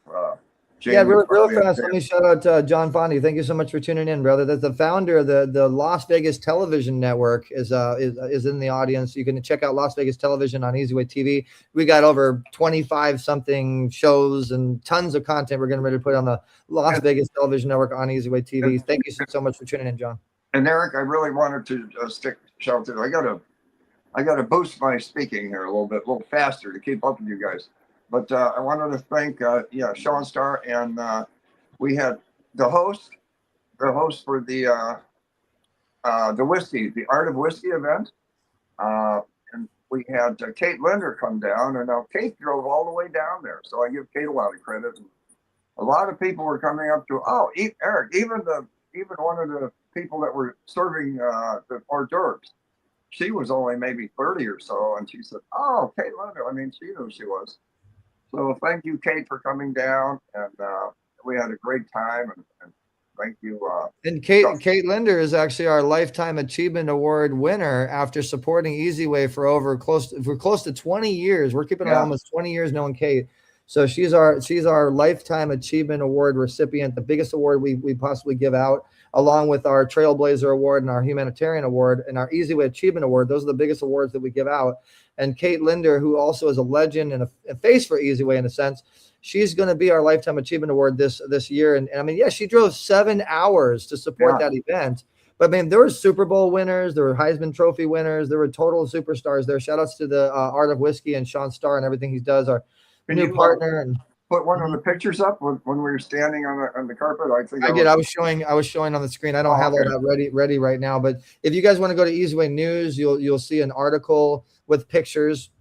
Jamie. Yeah, real fast. Let me shout out John Fondy. Thank you so much for tuning in, brother. That's the founder of the Las Vegas Television Network is in the audience. You can check out Las Vegas Television on Easy Way TV. We got over 25 something shows and tons of content we're getting ready to put on the Las Vegas Television Network on Easy Way TV. Thank you so much for tuning in, John. And Eric, I really wanted to shout to. I gotta boost my speaking here a little faster to keep up with you guys. But I wanted to thank Sean Starr, and we had the host for the whiskey, the Art of Whiskey event, and we had Kate Linder come down, and now Kate drove all the way down there, so I give Kate a lot of credit. And a lot of people were coming up to Eric, even one of the people that were serving the hors d'oeuvres. She was only maybe 30 or so, and she said, "Oh, Kate Linder." I mean, she knew who she was. So thank you, Kate, for coming down, and we had a great time. And thank you. And Kate Linder is actually our Lifetime Achievement Award winner after supporting Easy Way for close to 20 years. We're keeping almost 20 years knowing Kate. So she's our Lifetime Achievement Award recipient, the biggest award we possibly give out, along with our Trailblazer Award and our Humanitarian Award and our Easy Way Achievement Award. Those are the biggest awards that we give out. And Kate Linder, who also is a legend and a face for Easy Way in a sense, she's going to be our Lifetime Achievement Award this year. And I mean, she drove 7 hours to support that event. But I mean, there were Super Bowl winners, there were Heisman Trophy winners, there were total superstars there. Shout outs to the Art of Whiskey and Sean Starr and everything he does, our new partner. And put one of the pictures up when we were standing on the carpet. I did. I was showing on the screen. I don't have all that ready right now. But if you guys want to go to Easy Way News, you'll see an article with pictures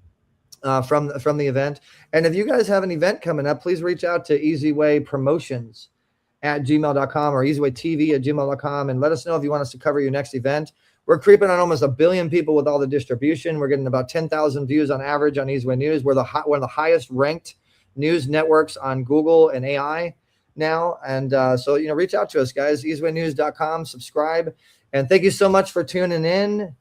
from the event. And if you guys have an event coming up, please reach out to easywaypromotions@gmail.com or easywaytv@gmail.com and let us know if you want us to cover your next event. We're creeping on almost 1 billion people with all the distribution. We're getting about 10,000 views on average on Easyway News. We're one of the highest ranked news networks on Google and AI now. And so, reach out to us, guys. easywaynews.com, subscribe. And thank you so much for tuning in.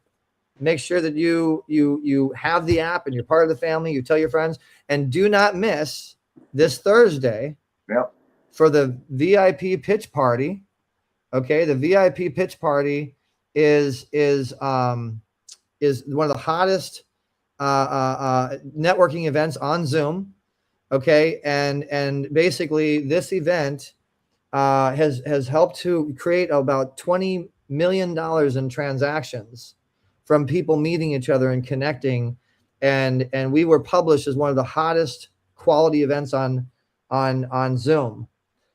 Make sure that you have the app and you're part of the family. You tell your friends. And do not miss this Thursday for the VIP pitch party. Okay, the VIP pitch party is one of the hottest networking events on Zoom. Okay, and basically this event has helped to create about $20 million in transactions from people meeting each other and connecting, and we were published as one of the hottest quality events on Zoom.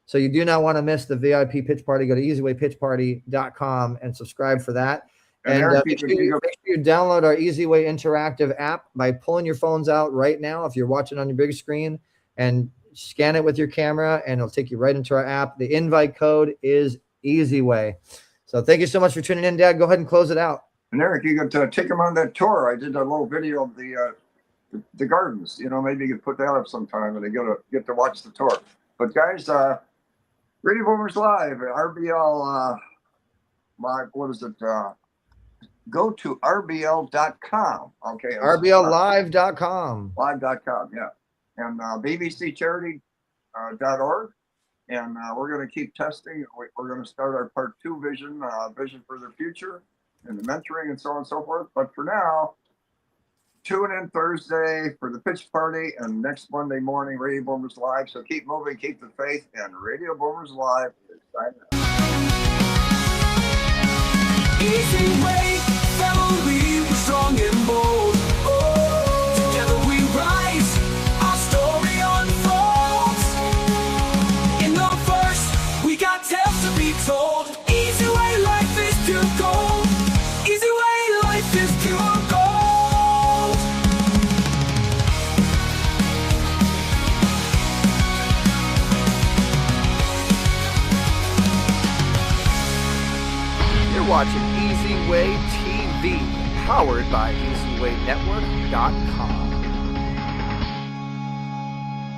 So you do not want to miss the VIP pitch party. Go to easywaypitchparty.com and subscribe for that. And make sure you download our Easyway interactive app by pulling your phones out right now if you're watching on your big screen, and scan it with your camera, and it'll take you right into our app. The invite code is Easyway. So thank you so much for tuning in, Dad. Go ahead and close it out. And Eric, you got to take them on that tour. I did a little video of the gardens. Maybe you could put that up sometime, and they get to watch the tour. But guys, Radio Boomers Live, RBL, what is it? Go to rbl.com. Okay. RBLlive.com. Live.com, yeah. And bbccharity.org. And we're going to keep testing. We're going to start our part 2 vision for the future and the mentoring and so on and so forth. But for now, tune in Thursday for the pitch party, and next Monday morning, Radio Boomers Live. So keep moving, keep the faith, and Radio Boomers Live is signing out. Easy way, family, we're strong and bold. Oh, together we rise, our story unfolds. In the verse, we got tales to be told. Easy way, life is pure gold. Easy way, life is pure gold. Watching Easyway TV, powered by EasywayNetwork.com.